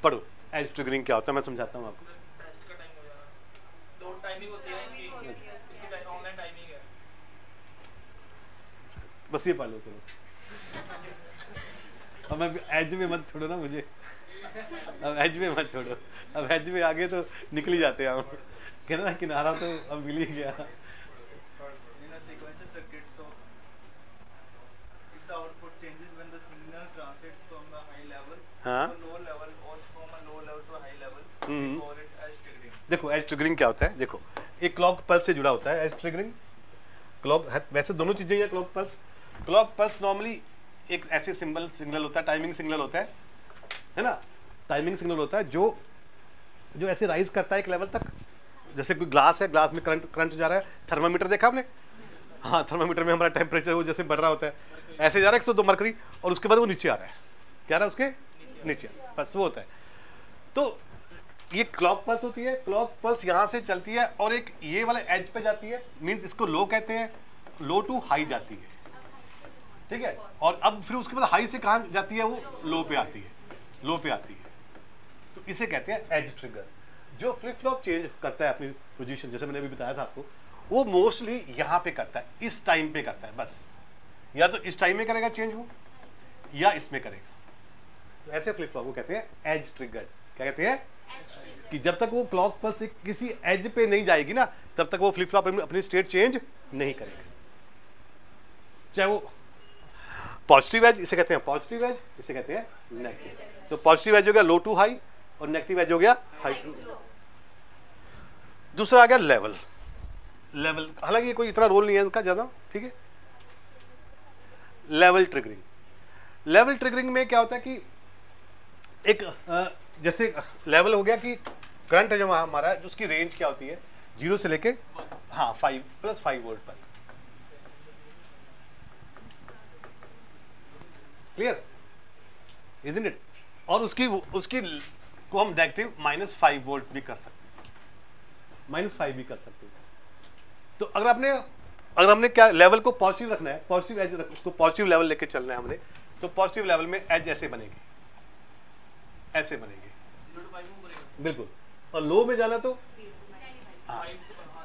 पढ़ो एज ट्रिगरिंग क्या होता है, मैं समझाता हूँ आपको। टेस्ट का टाइम हो जाएगा, 2 टाइमिंग होती है इसकी ऑनलाइन टाइमिंग है। बस ये पढ़ लो चलो। अब मैं एज में मत छोड़ो ना मुझे, अब एज में मत छोड़ो, अब एज में आगे तो निकल ही जाते हैं हम, कहना किनारा तो अब मिल ही गया। हाँ देखो एज ट्रिगरिंग क्या होता है, देखो एक क्लॉक पल्स से जुड़ा होता है एज ट्रिगरिंग। क्लॉक वैसे दोनों चीजें हैं, clock pulse. Clock pulse normally एक ऐसे सिग्नल होता है, टाइमिंग सिग्नल होता है ना, टाइमिंग सिग्नल होता है जो ऐसे राइज करता है एक लेवल तक। जैसे कोई ग्लास है, ग्लास में करंट जा रहा है, थर्मामीटर देखा आपने? हाँ थर्मामीटर में हमारा टेम्परेचर वो जैसे बढ़ रहा होता है, ऐसे जा रहा है 102 मरकरी, और उसके बाद वो नीचे आ रहा है, क्या रहा है उसके नीचे, बस वो होता है। तो ये क्लॉक पल्स होती है, क्लॉक पल्स यहाँ से चलती है और एक ये वाले एज पे जाती है, मीन्स इसको लो कहते हैं, लो टू हाई जाती है, ठीक है। और अब फिर उसके बाद हाई से कहाँ जाती है, वो लो पे आती है, लो पे आती है, तो इसे कहते हैं एज ट्रिगर। जो फ्लिप फ्लॉप चेंज करता है अपनी पोजीशन, जैसे मैंने अभी बताया था आपको, वो मोस्टली यहाँ पे करता है, इस टाइम पे करता है बस, या तो इस टाइम में करेगा चेंज वो, या इसमें करेगा। तो ऐसे फ्लिप फ्लॉप को कहते हैं एज ट्रिगर। क्या कहते हैं कि जब तक वो क्लॉक पल्स किसी एज पे नहीं जाएगी ना, तब तक वो फ्लिप फ्लॉप अपनी स्टेट चेंज नहीं करेगा। चाहे वो पॉजिटिव एज, इसे कहते हैं पॉजिटिव एज, इसे कहते हैं नेगेटिव। तो पॉजिटिव एज हो गया लो टू हाई, और नेगेटिव एज हो गया हाई टू लो। दूसरा आ गया लेवल। लेवल हालांकि कोई इतना रोल नहीं है इसका ज्यादा, ठीक है। लेवल ट्रिगरिंग, लेवल ट्रिगरिंग में क्या होता है कि एक जैसे लेवल हो गया कि करंट है जो हमारा, उसकी रेंज क्या होती है 0 से लेके हाँ 5 + 5 वोल्ट पर, क्लियर इजंट इट। और उसकी को हम नेगेटिव -5 वोल्ट भी कर सकते हैं, -5 भी कर सकते हैं। तो अगर हमने क्या लेवल को पॉजिटिव रखना है, पॉजिटिव एज उसको पॉजिटिव लेवल लेके चलना है हमने, तो पॉजिटिव लेवल में एज ऐसे बनेगी, ऐसे बनेगी बिल्कुल, और लो में जाना तो हाँ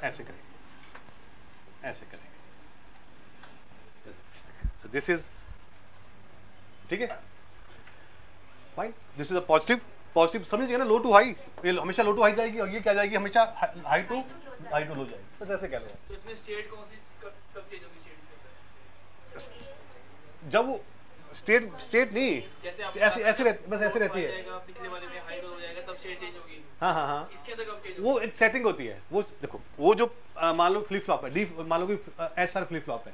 ऐसे करेंगे, ऐसे करेंगे। सो दिस इज, ठीक है fine, this is a positive. Positive समझिए ना, लो टू हाई, ये हमेशा लो टू हाई जाएगी, और ये क्या जाएगी हमेशा हाई टू लो जाएगी, बस ऐसे कह लो। तो इसमें स्टेट कौन सी कब चेंज होगी स्टेट इसके अंदर? जब वो स्टेट नहीं, जैसे ऐसे रहती, बस ऐसे रहती है। पिछले वाले में हाई हो जाएगा तब स्टेट चेंज होगी। हाँ इसके अंदर कब चेंज वो एक सेटिंग होती है। वो देखो, वो जो मान लो फ्लिप फ्लॉप है, डी मान लो कि SR फ्लिप फ्लॉप है,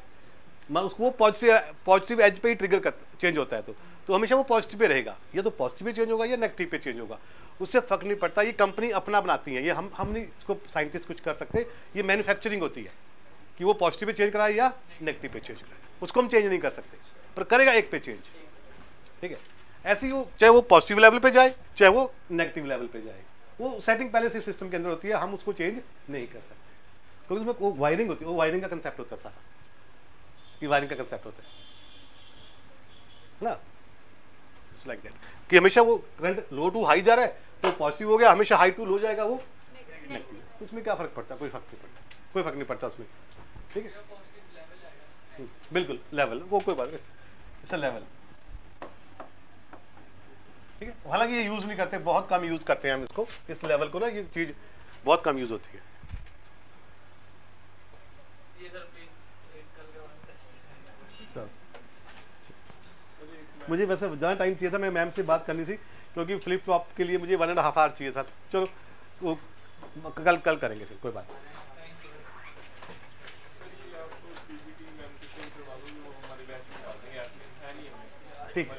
मान उसको वो पॉजिटिव एज पे ही ट्रिगर चेंज होता है, तो हमेशा वो पॉजिटिव पे रहेगा, या तो पॉजिटिव पे चेंज होगा या नेगेटिव पे चेंज होगा, उससे फर्क नहीं पड़ता। ये कंपनी अपना बनाती है, ये हम नहीं इसको साइंटिस्ट कुछ कर सकते, ये मैन्युफैक्चरिंग होती है कि वो पॉजिटिव पे चेंज कराए या नेगेटिव पे चेंज कराए, उसको हम चेंज नहीं कर सकते, पर करेगा एक पे चेंज, ठीक है। ऐसे ही वो चाहे वो पॉजिटिव लेवल पे जाए चाहे वो नेगेटिव लेवल पे जाए, वो सेटिंग पहले से सिस्टम के अंदर होती है, हम उसको चेंज नहीं कर सकते, क्योंकि उसमें वो वायरिंग होती है, वो वायरिंग का कंसेप्ट होता है सारा, ये वायरिंग का कंसेप्ट होता है ना, इट्स लाइक दैट कि हमेशा वो करंट लो टू हाई जा रहा है तो पॉजिटिव हो गया, हमेशा हाई टू लो जाएगा वो नेगेटिव। उसमें क्या फर्क पड़ता है, कोई फर्क नहीं पड़ता, कोई फर्क नहीं पड़ता उसमें, ठीक है। बिल्कुल लेवल, वो कोई बात नहीं, इट्स लेवल, ठीक है। हालांकि ये यूज नहीं करते, बहुत कम यूज करते हैं हम इसको, इस लेवल को ना, ये चीज बहुत कम यूज होती है। ये सर प्लीज कल करवाना। मुझे वैसे ज़्यादा टाइम चाहिए था, मैं मैम से बात करनी थी, क्योंकि फ्लिप फ्लॉप के लिए मुझे 1.5 आवर चाहिए था। चलो वो कल करेंगे फिर, कोई बात नहीं। ठीक,